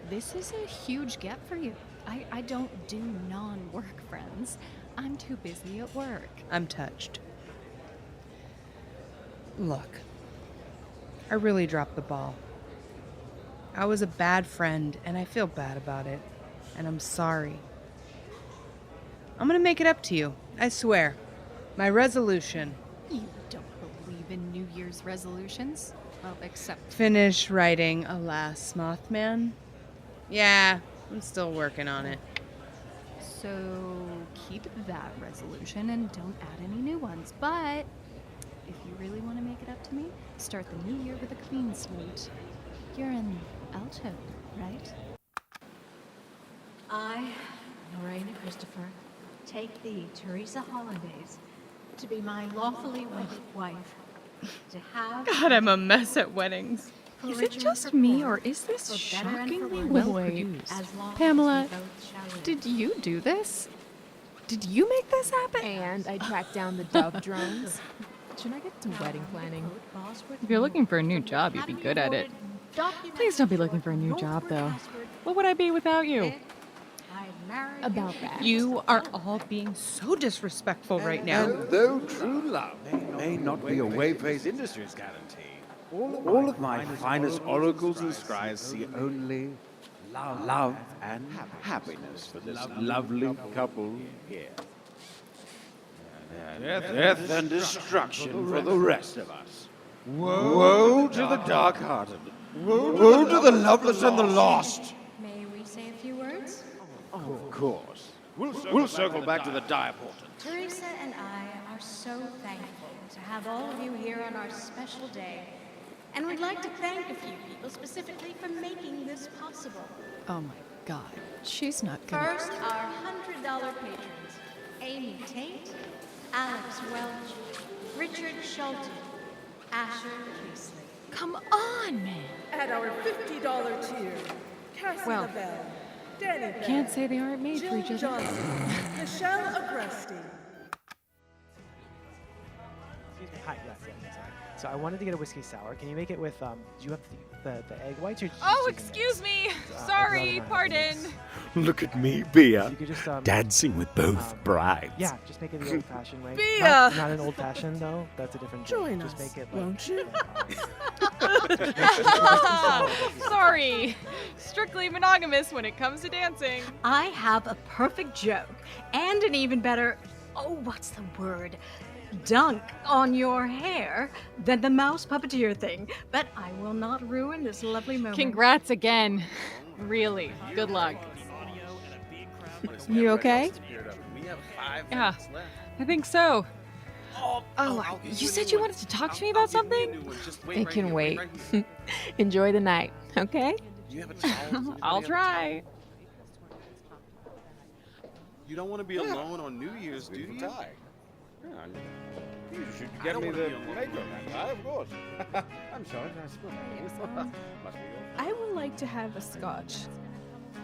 This is a huge get for you. I don't do non-work friends. I'm too busy at work. I'm touched. Look, I really dropped the ball. I was a bad friend, and I feel bad about it. And I'm sorry. I'm gonna make it up to you. I swear. My resolution. You don't believe in New Year's resolutions? Well, except... Finish writing Alas, Mothman. Yeah, I'm still working on it. So keep that resolution and don't add any new ones. But if you really want to make it up to me, start the new year with a clean slate. You're in Alto, right? I, Lorraine Christopher, take thee, Teresa Hollandaise, to be my lawfully wedded wife, to have... God, I'm a mess at weddings. Is it just me, or is this shockingly well produced? Pamela, did you do this? Did you make this happen? And I tracked down the Dove drones. Should I get to wedding planning? If you're looking for a new job, you'd be good at it. Please don't be looking for a new job, though. What would I be without you? About that. You are all being so disrespectful right now. And though true love may not be a Wayface Industries guarantee, all of my finest oracles and scries see only love and happiness for this lovely couple here. Death and destruction for the rest of us. Woe to the dark-hearted. Woe to the loveless and the lost. May we say a few words? Of course. We'll circle back to the dire portent. Teresa and I are so thankful to have all of you here on our special day. And we'd like to thank a few people specifically for making this possible. Oh my god, she's not gonna... First, our $100 patrons, Amy Tate, Alex Welch, Richard Shelton, Asher Priestley. Come on, man. At our $50 tier, Cassie Well, LaBelle, Danny Bell, can't say they aren't made for Jill each other. Johnson, Michelle Agresti. Excuse me. Hi. Yes. Sorry. So I wanted to get a whiskey sour. Can you make it with do you have the egg whites or? Oh, excuse me. Sorry, pardon. Look at me, Bea, You could just dancing with both brides. yeah, just make it the old-fashioned way. Bea! Not an old-fashioned though. That's a different. Join just us, make it like, won't you? Sorry. Strictly monogamous when it comes to dancing. I have a perfect joke and an even better, what's the word? Dunk on your hair than the mouse puppeteer thing, but I will not ruin this lovely moment. Congrats again. Really. Good luck. You okay? Yeah, I think so. Oh, you said you wanted to talk to me about something? It can wait. Enjoy the night, okay? I'll try. You don't want to be alone on New Year's, do you? You should get me the makeup, of course. I'm sorry, I spilled. Must be I would like to have a scotch,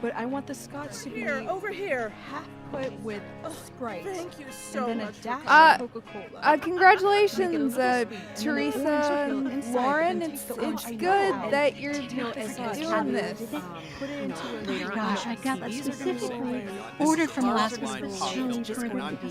but I want the scotch to be Over here. half put with Sprite. Thank you so and then much. a dash of Coca-Cola. Congratulations, Make it Teresa orange and inside, Lauren. and It's take the orange good out. that you're Take the scotch doing out. this. Put it into a Oh my gosh, I got that specifically ordered from last week's show because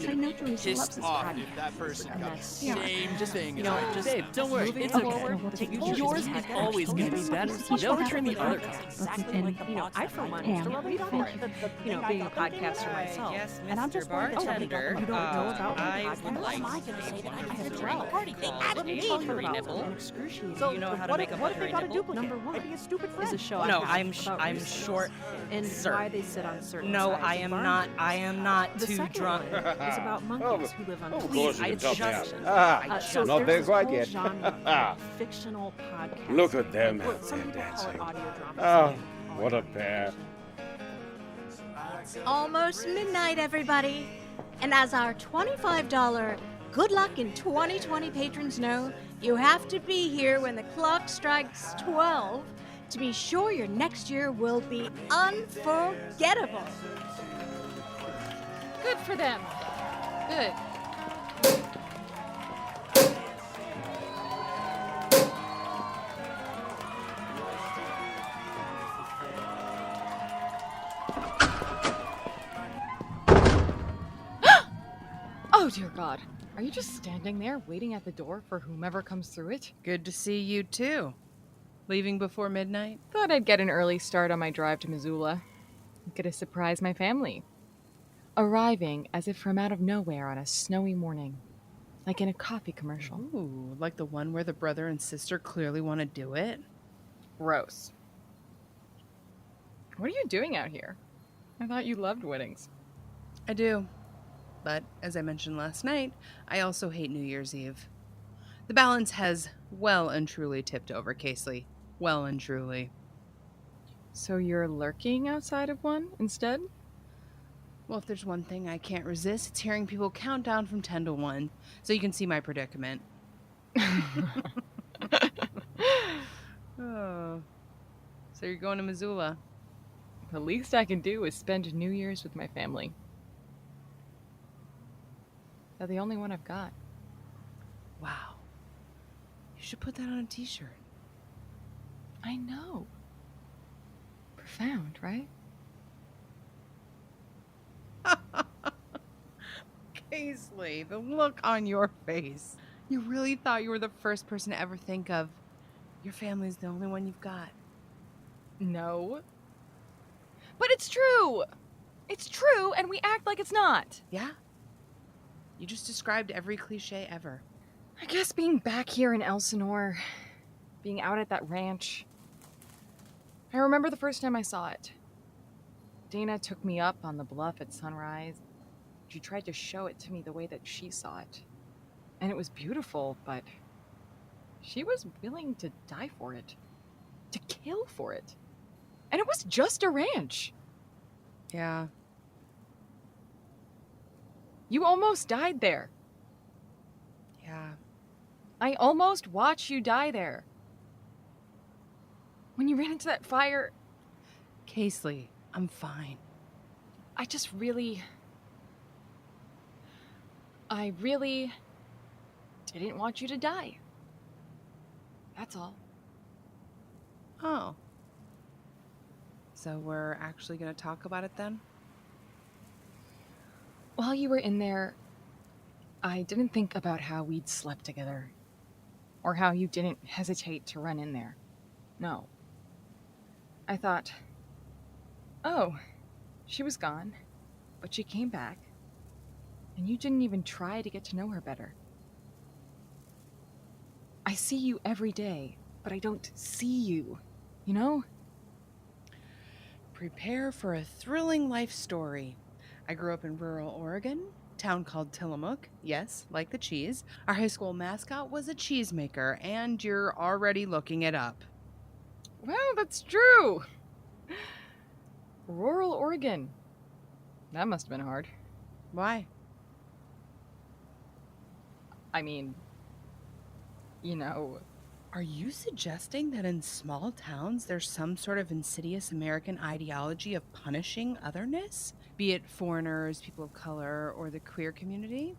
I know Teresa loves this product. If that person got the Yeah. same thing. You know, just Dave, don't worry. moving It's okay. forward, Yours is always going to be better. They'll return the other copies. And, I for one used to love read on it. Being a podcaster myself. Yes, And I'm just worried that some people Bartender, who don't know about I podcasts, would like am I going to say that I have a drink party thing? called I need a to buttery about nipple. an excruciating. Do you know how to make a what if buttery they got a nipple? duplicate? Number one, maybe a stupid friend. Is a show No, I I'm recently. short, And sir. why they sit on certain No, sides I of am barn not. tables. I am not The too second drunk. one is about monkeys who live on of trees. course you can It's top me just- out. So Not there there's this quite whole yet. genre of fictional podcasts. Look at them Well, out some there people call dancing. it audio drama. Oh, what a pair. Almost midnight, everybody. And as our $25 Good Luck in 2020 patrons know, you have to be here when the clock strikes 12 to be sure your next year will be unforgettable. Good for them. Good. Oh, dear God. Are you just standing there waiting at the door for whomever comes through it? Good to see you too. Leaving before midnight? Thought I'd get an early start on my drive to Missoula. Gonna surprise my family. arriving as if from out of nowhere on a snowy morning, like in a coffee commercial. Ooh, like the one where the brother and sister clearly want to do it? Gross. What are you doing out here? I thought you loved weddings. I do. But, as I mentioned last night, I also hate New Year's Eve. The balance has well and truly tipped over, Casely. Well and truly. So you're lurking outside of one instead? Well, if there's one thing I can't resist, it's hearing people count down from 10 to 1, so you can see my predicament. Oh. So you're going to Missoula? The least I can do is spend New Year's with my family. They're the only one I've got. Wow. You should put that on a t-shirt. I know. Profound, right? Casely, the look on your face. You really thought you were the first person to ever think of your family's the only one you've got. No. But it's true! It's true, and we act like it's not. Yeah? You just described every cliche ever. I guess being back here in Elsinore, being out at that ranch. I remember the first time I saw it. Dana took me up on the bluff at sunrise. She tried to show it to me the way that she saw it. And it was beautiful, but she was willing to die for it. To kill for it. And it was just a ranch. Yeah. You almost died there. Yeah. I almost watched you die there. When you ran into that fire... Casely, I'm fine. I really didn't want you to die. That's all. Oh. So we're actually going to talk about it then? While you were in there, I didn't think about how we'd slept together. Or how you didn't hesitate to run in there. No. I thought, oh, she was gone, but she came back. And you didn't even try to get to know her better. I see you every day, but I don't see you, you know? Prepare for a thrilling life story. I grew up in rural Oregon, a town called Tillamook. Yes, like the cheese. Our high school mascot was a cheesemaker, and you're already looking it up. Well, that's true. Rural Oregon. That must have been hard. Why? I mean, you know... Are you suggesting that in small towns there's some sort of insidious American ideology of punishing otherness? Be it foreigners, people of color, or the queer community?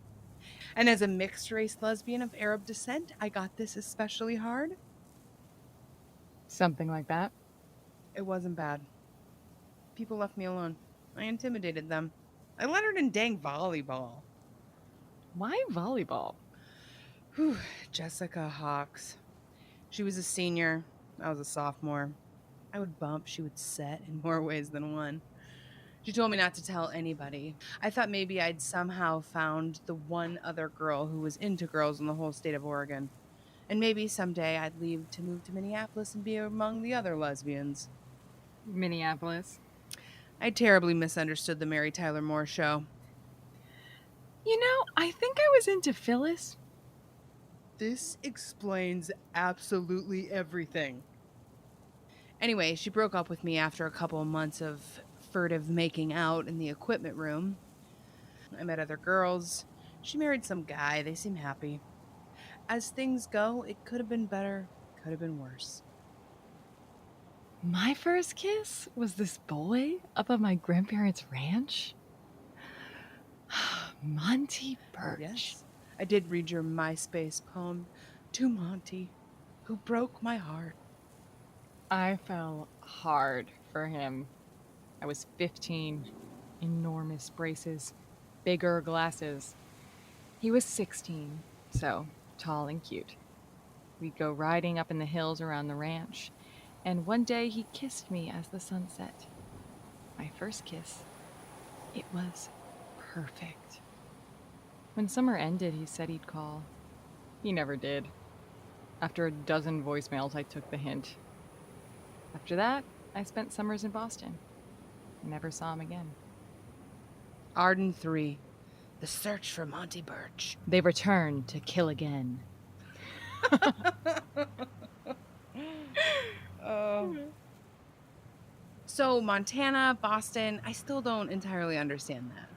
And as a mixed-race lesbian of Arab descent, I got this especially hard? Something like that. It wasn't bad. People left me alone. I intimidated them. I lettered in dang volleyball. Why volleyball? Whew, Jessica Hawks. She was a senior. I was a sophomore. I would bump, she would set in more ways than one. She told me not to tell anybody. I thought maybe I'd somehow found the one other girl who was into girls in the whole state of Oregon. And maybe someday I'd leave to move to Minneapolis and be among the other lesbians. Minneapolis? I terribly misunderstood the Mary Tyler Moore show. You know, I think I was into Phyllis. This explains absolutely everything. Anyway, she broke up with me after a couple of months of furtive making out in the equipment room. I met other girls. She married some guy. They seem happy. As things go, it could have been better, could have been worse. My first kiss was this boy up on my grandparents' ranch. Monty Birch. Yes, I did read your MySpace poem to Monty, who broke my heart. I fell hard for him. I was 15, enormous braces, bigger glasses. He was 16, so tall and cute. We'd go riding up in the hills around the ranch, and one day he kissed me as the sun set. My first kiss. It was perfect. When summer ended, he said he'd call. He never did. After a dozen voicemails, I took the hint. After that, I spent summers in Boston. I never saw him again. Arden 3. The search for Monty Birch. They returned to kill again. So, Montana, Boston, I still don't entirely understand that.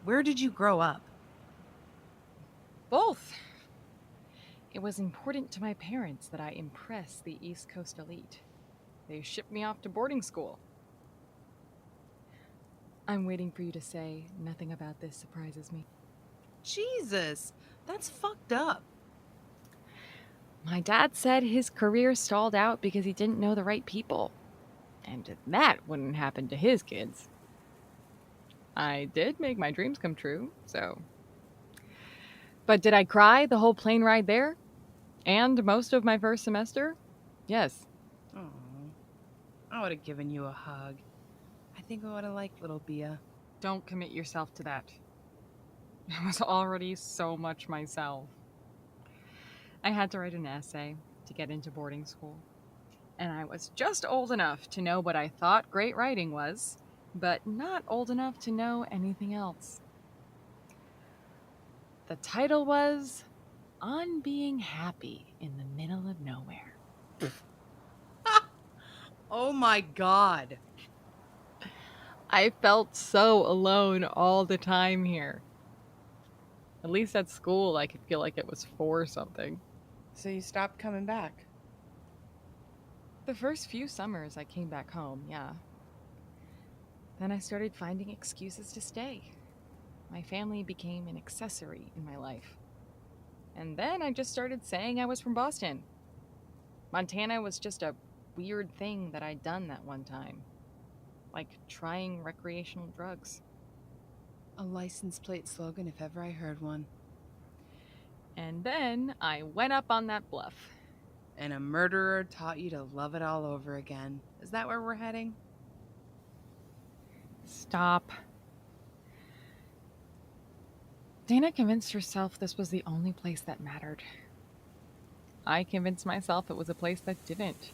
Where did you grow up? Both. It was important to my parents that I impress the East Coast elite. They shipped me off to boarding school. I'm waiting for you to say nothing about this surprises me. Jesus, that's fucked up. My dad said his career stalled out because he didn't know the right people. And that wouldn't happen to his kids. I did make my dreams come true, so... But did I cry the whole plane ride there? And most of my first semester? Yes. Oh, I would have given you a hug. I think I would have liked little Bia. Don't commit yourself to that. I was already so much myself. I had to write an essay to get into boarding school. And I was just old enough to know what I thought great writing was, but not old enough to know anything else. The title was On Being Happy in the Middle of Nowhere. Oh my god. I felt so alone all the time here. At least at school, I could feel like it was for something. So you stopped coming back? The first few summers I came back home, yeah. Then I started finding excuses to stay. My family became an accessory in my life. And then I just started saying I was from Boston. Montana was just a weird thing that I'd done that one time. Like trying recreational drugs. A license plate slogan if ever I heard one. And then I went up on that bluff. And a murderer taught you to love it all over again. Is that where we're heading? Stop. Dana convinced herself this was the only place that mattered. I convinced myself it was a place that didn't.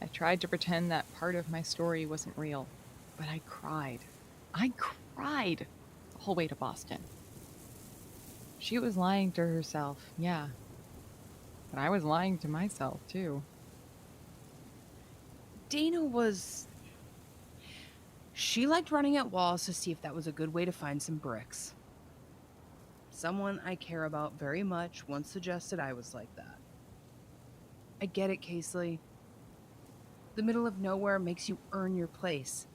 I tried to pretend that part of my story wasn't real, but I cried. I cried the whole way to Boston. She was lying to herself, yeah. But I was lying to myself, too. Dana was... She liked running at walls to see if that was a good way to find some bricks. Someone I care about very much once suggested I was like that. I get it, Casely. The middle of nowhere makes you earn your place.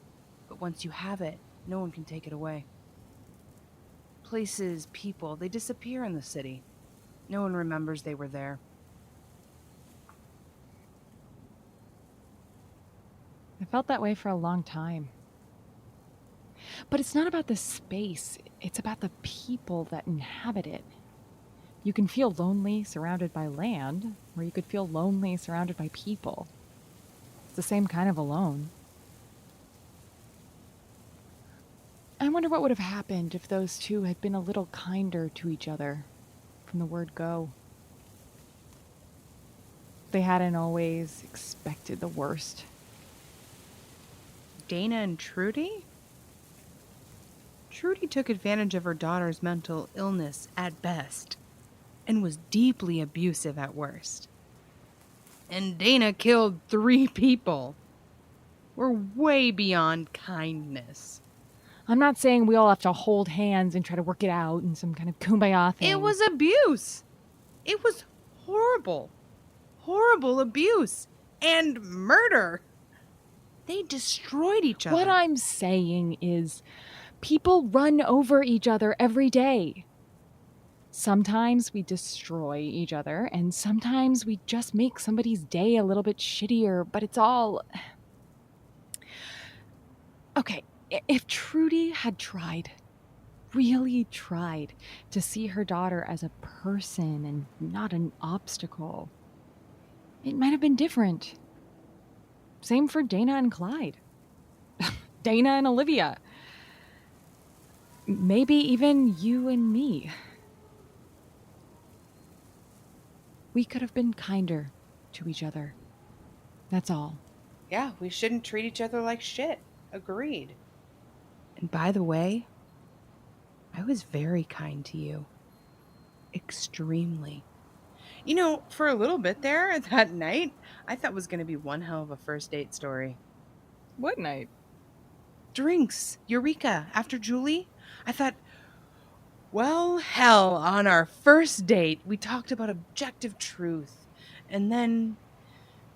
But once you have it, no one can take it away. Places, people, they disappear in the city. No one remembers they were there. I felt that way for a long time. But it's not about the space, it's about the people that inhabit it. You can feel lonely surrounded by land, or you could feel lonely surrounded by people. It's the same kind of alone. I wonder what would have happened if those two had been a little kinder to each other from the word go. They hadn't always expected the worst. Dana and Trudy? Trudy took advantage of her daughter's mental illness at best, and was deeply abusive at worst. And Dana killed 3 people. We're way beyond kindness. I'm not saying we all have to hold hands and try to work it out in some kind of kumbaya thing. It was abuse. It was horrible. Horrible abuse. And murder. They destroyed each other. What I'm saying is, people run over each other every day. Sometimes we destroy each other, and sometimes we just make somebody's day a little bit shittier, but it's all... Okay, if Trudy had tried, really tried, to see her daughter as a person and not an obstacle, it might have been different. Same for Dana and Clyde. Dana and Olivia. maybe even you and me. We could have been kinder to each other. That's all. Yeah, we shouldn't treat each other like shit. Agreed. And by the way, I was very kind to you. Extremely. You know, for a little bit there, that night, I thought was going to be one hell of a first date story. What night? Drinks. Eureka. After Julie. I thought, well, hell, on our first date, we talked about objective truth. And then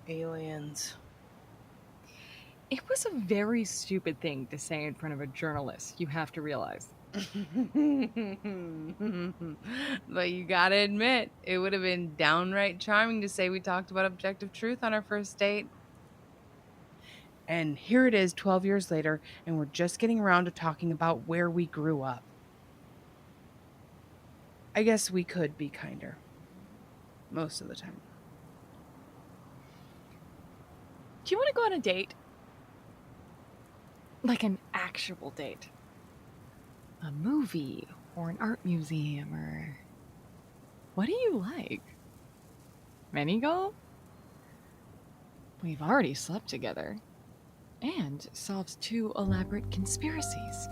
aliens. It was a very stupid thing to say in front of a journalist, you have to realize. But you gotta admit, it would have been downright charming to say we talked about objective truth on our first date. And here it is 12 years later, and we're just getting around to talking about where we grew up. I guess we could be kinder. Most of the time. Do you want to go on a date? Like an actual date? A movie or an art museum or... What do you like? Mini golf? We've already slept together and solved 2 elaborate conspiracies.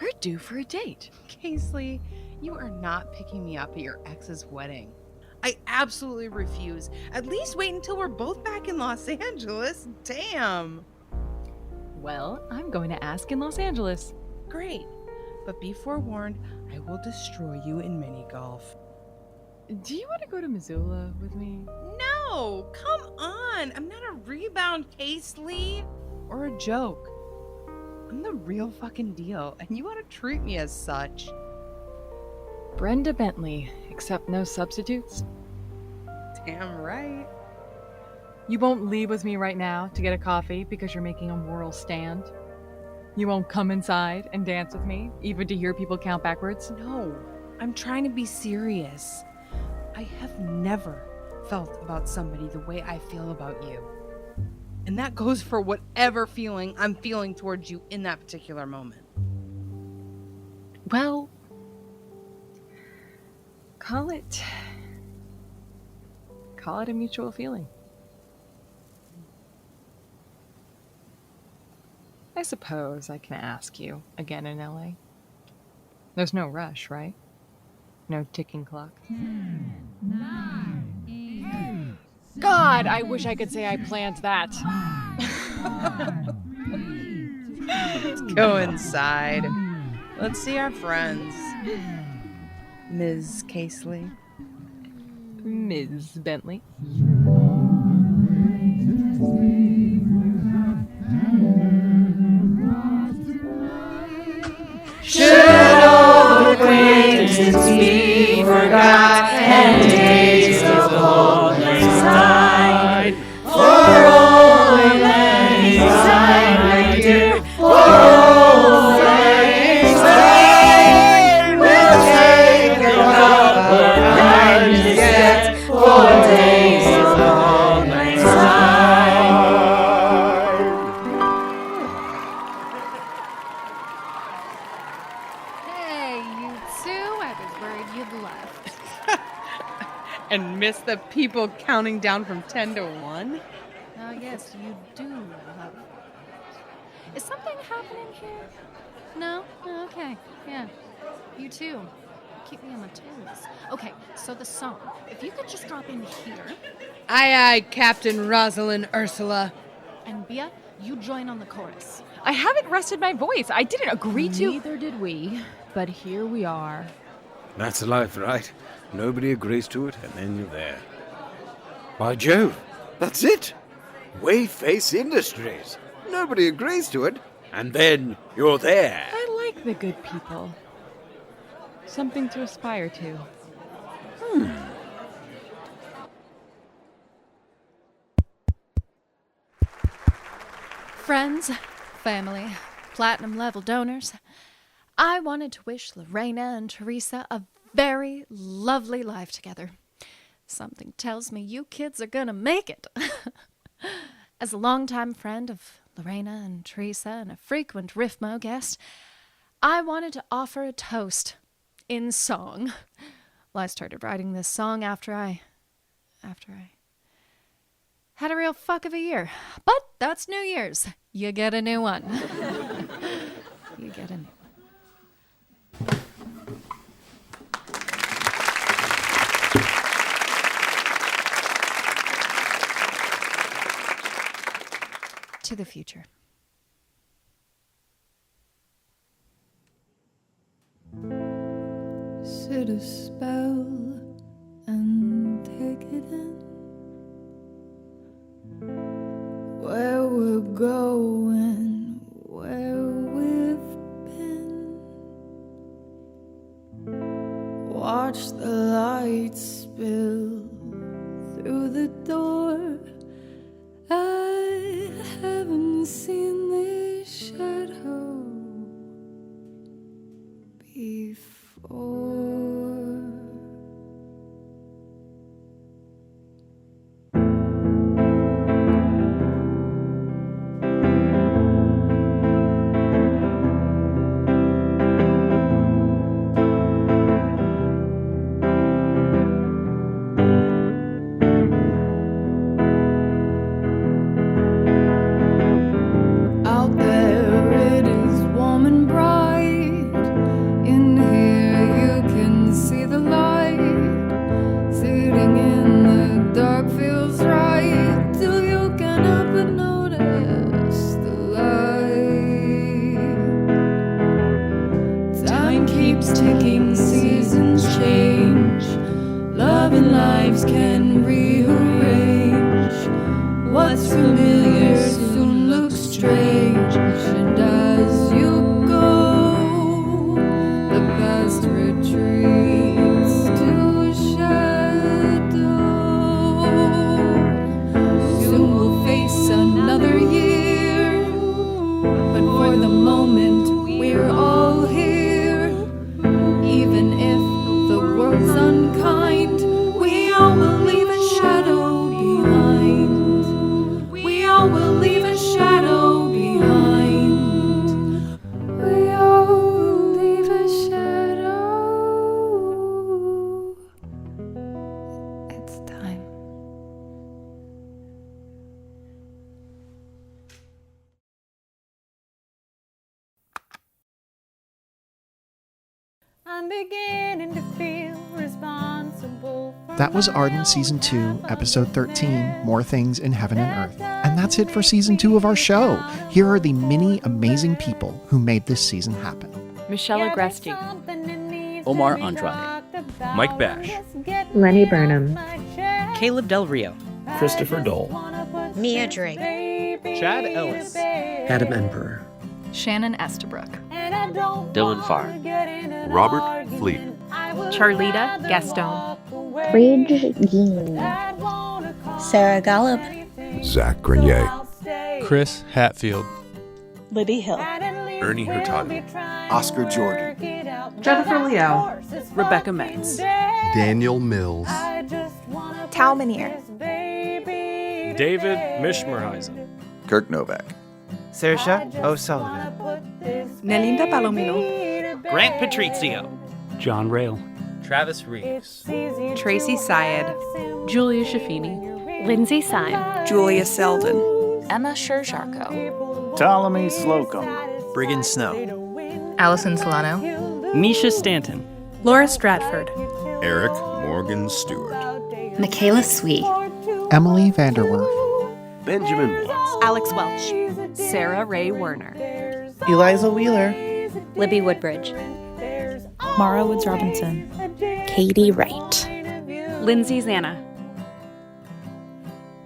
We're due for a date. Casely, you are not picking me up at your ex's wedding. I absolutely refuse. At least wait until we're both back in Los Angeles. Damn. Well, I'm going to ask in Los Angeles. Great. But be forewarned, I will destroy you in mini golf. Do you want to go to Missoula with me? No! Come on! I'm not a rebound, Casely. Or a joke. I'm the real fucking deal, and you ought to treat me as such. Brenda Bentley, except no substitutes? Damn right. You won't leave with me right now to get a coffee because you're making a moral stand? You won't come inside and dance with me, even to hear people count backwards? No, I'm trying to be serious. I have never felt about somebody the way I feel about you. And that goes for whatever feeling I'm feeling towards you in that particular moment. Well, call it a mutual feeling. I suppose I can ask you again in LA. There's no rush, right? No ticking clock. 10, 9, 8, God, I wish I could say I planned that. Let's go inside. Let's see our friends. Ms. Casely. Ms. Bentley. Should old acquaintances be forgot and days of old lang syne? For old lang syne, my dear, for old lang syne, we'll take a cup of kindness yet for days of old lang syne. And miss the people counting down from 10 to 1? Oh, yes, you do love it. Is something happening here? No? Oh, okay. Yeah. You too. Keep me on my toes. Okay, so the song. If you could just drop in here. Aye, aye, Captain Rosalind Ursula. And Bia, you join on the chorus. I haven't rested my voice. I didn't agree to. Neither did we, but here we are. That's life, right? Nobody agrees to it, and then you're there. By Jove, that's it! Wayface Industries. Nobody agrees to it, and then you're there. I like the good people. Something to aspire to. Friends, family, platinum level donors, I wanted to wish Lorena and Teresa a very lovely life together. Something tells me you kids are gonna make it. As a longtime friend of Lorena and Teresa and a frequent Riffmo guest, I wanted to offer a toast in song. Well, I started writing this song after I had a real fuck of a year. But that's New Year's. You get a new one. You get a new one. To the future. Sit a spell and take it in. Where we're going, where we've been. Watch the lights spill through the door. I haven't seen this shadow before. Out there it is warm and bright. In here you can see the light. Sitting in the dark feels right till you can't help but notice the light. Time keeps ticking, seasons change. Love and lives can rearrange. What's familiar soon looks strange, and as you go, the past retreats to shadow. Soon we'll face another year, but for the moment we're all here. Even if the world's unkind, we all will leave a shadow behind. We all will leave a shadow behind. We all will leave a shadow. It's time. I'm beginning to feel responsible for That was Arden Season 2, Episode 13, More Things in Heaven and Earth. And that's it for Season 2 of our show. Here are the many amazing people who made this season happen. Michelle Agresti, Omar Andrade, Mike Bash, Lenny Burnham, Caleb Del Rio, Christopher Dole, Mia Drake, Chad Ellis, Adam Emperor, Shannon Estabrook, Dylan Farr, Robert Fleet, Charlita Gaston, Rage Geen, Sarah Golub, Zach Grenier, Chris Hatfield, Libby Hill, Ernie Hurtado, Oscar Jordan, Jennifer Liao, Rebecca Metz, Daniel Mills, Tao Manier, David Mishmerheisen, Kirk Novak, Saoirse O'Sullivan, Nelinda Palomino, Grant Patrizio, John Rail, Travis Reeves, Tracy Syed, Julia Shafini, Lindsay Syme, Julia Selden, Emma Sherjarko, Ptolemy Slocum, Brigham Snow, Allison Solano, Misha Stanton, Laura Stratford, Eric Morgan Stewart, Michaela Swee, Emily Vanderwerf, Benjamin Watts, Alex Welch, Sarah Ray Werner, Eliza Wheeler, Libby Woodbridge, Mara Woods Robinson, Katie Wright, Lindsay Zanna,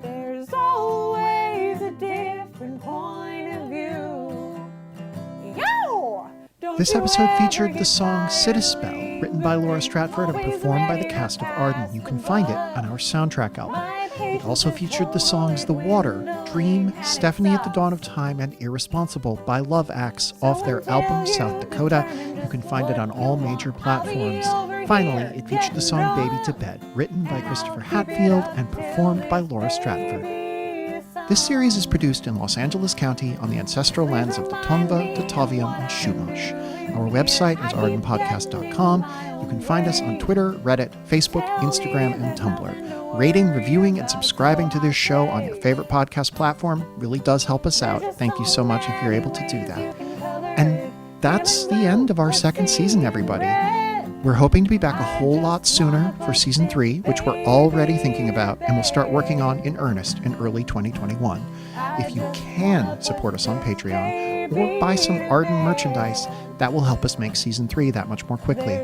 There's always a different point of view. Yo! This episode featured the song Sit a Spell, written by Laura Stratford and performed by the cast of Arden. You can find it on our soundtrack album. It also featured the songs The Water, Dream, Stephanie at the Dawn of Time, and Irresponsible by Love Axe off their album South Dakota. You can find it on all major platforms. Finally, it featured the song Baby to Bed, written by Christopher Hatfield and performed by Laura Stratford. This series is produced in Los Angeles County on the ancestral lands of the Tongva, Tataviam, and Chumash. Our website is ardenpodcast.com. You can find us on Twitter, Reddit, Facebook, Instagram, and Tumblr. Rating, reviewing, and subscribing to this show on your favorite podcast platform really does help us out. Thank you so much if you're able to do that. And that's the end of our second season, everybody. We're hoping to be back a whole lot sooner for season 3, which we're already thinking about and will start working on in earnest in early 2021. If you can support us on Patreon or buy some Arden merchandise, that will help us make season 3 that much more quickly.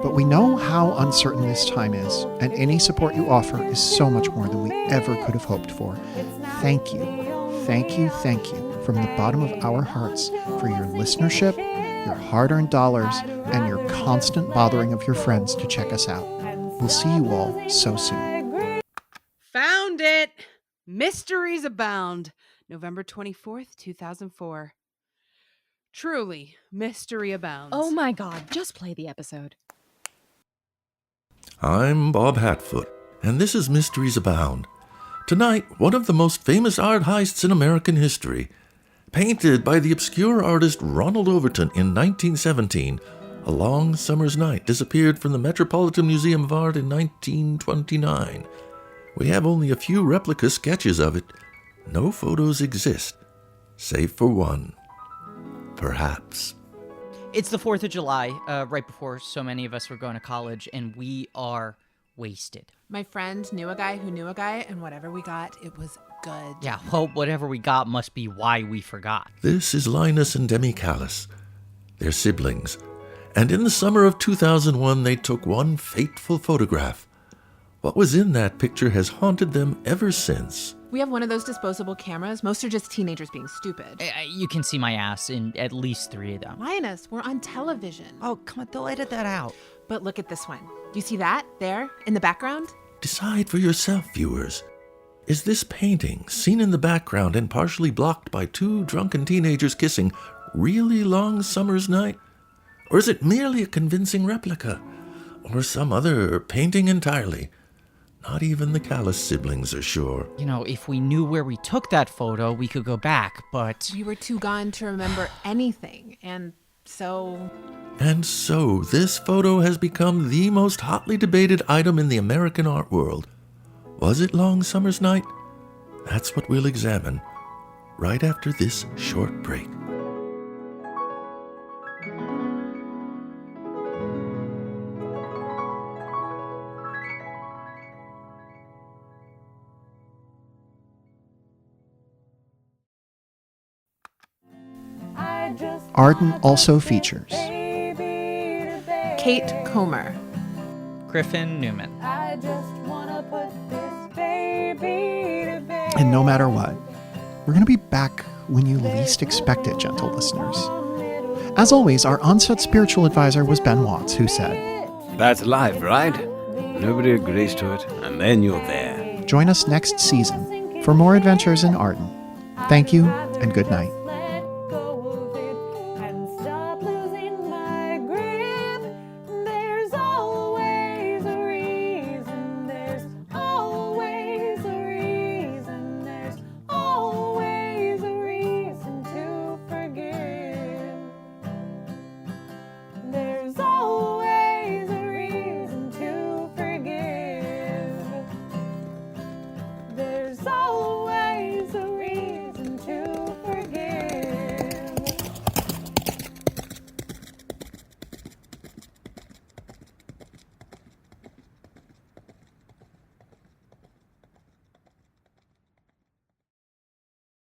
But we know how uncertain this time is, and any support you offer is so much more than we ever could have hoped for. Thank you, thank you, thank you from the bottom of our hearts for your listenership, your hard-earned dollars, and your constant bothering of your friends to check us out. We'll see you all so soon. Found it! Mysteries Abound, November 24th, 2004. Truly, mystery abounds. Oh my god, just play the episode. I'm Bob Hatfoot, and this is Mysteries Abound. Tonight, one of the most famous art heists in American history. Painted by the obscure artist Ronald Overton in 1917, A Long Summer's Night disappeared from the Metropolitan Museum of Art in 1929. We have only a few replica sketches of it. No photos exist, save for one. Perhaps. It's the 4th of July, right before so many of us were going to college, and we are wasted. My friend knew a guy who knew a guy, and whatever we got, it was good. Yeah, well, whatever we got must be why we forgot. This is Linus and Demi Callis. They're siblings, and in the summer of 2001 they took one fateful photograph. What was in that picture has haunted them ever since. We have one of those disposable cameras. Most are just teenagers being stupid. You can see my ass in at least 3 of them. Linus, we're on television. Oh, come on, they'll edit that out. But look at this one. Do you see that there in the background? Decide for yourself, viewers. Is this painting, seen in the background and partially blocked by 2 drunken teenagers kissing, really Long Summer's Night? Or is it merely a convincing replica? Or some other painting entirely? Not even the Callis siblings are sure. You know, if we knew where we took that photo, we could go back, but... We were too gone to remember anything, and so... And so, this photo has become the most hotly debated item in the American art world. Was it Long Summer's Night? That's what we'll examine right after this short break. Arden also features Kate Comer, Griffin Newman, and no matter what, we're going to be back when you least expect it, gentle listeners. As always, our on-set spiritual advisor was Ben Watts, who said, That's life, right? Nobody agrees to it, and then you're there. Join us next season for more adventures in Arden. Thank you, and good night.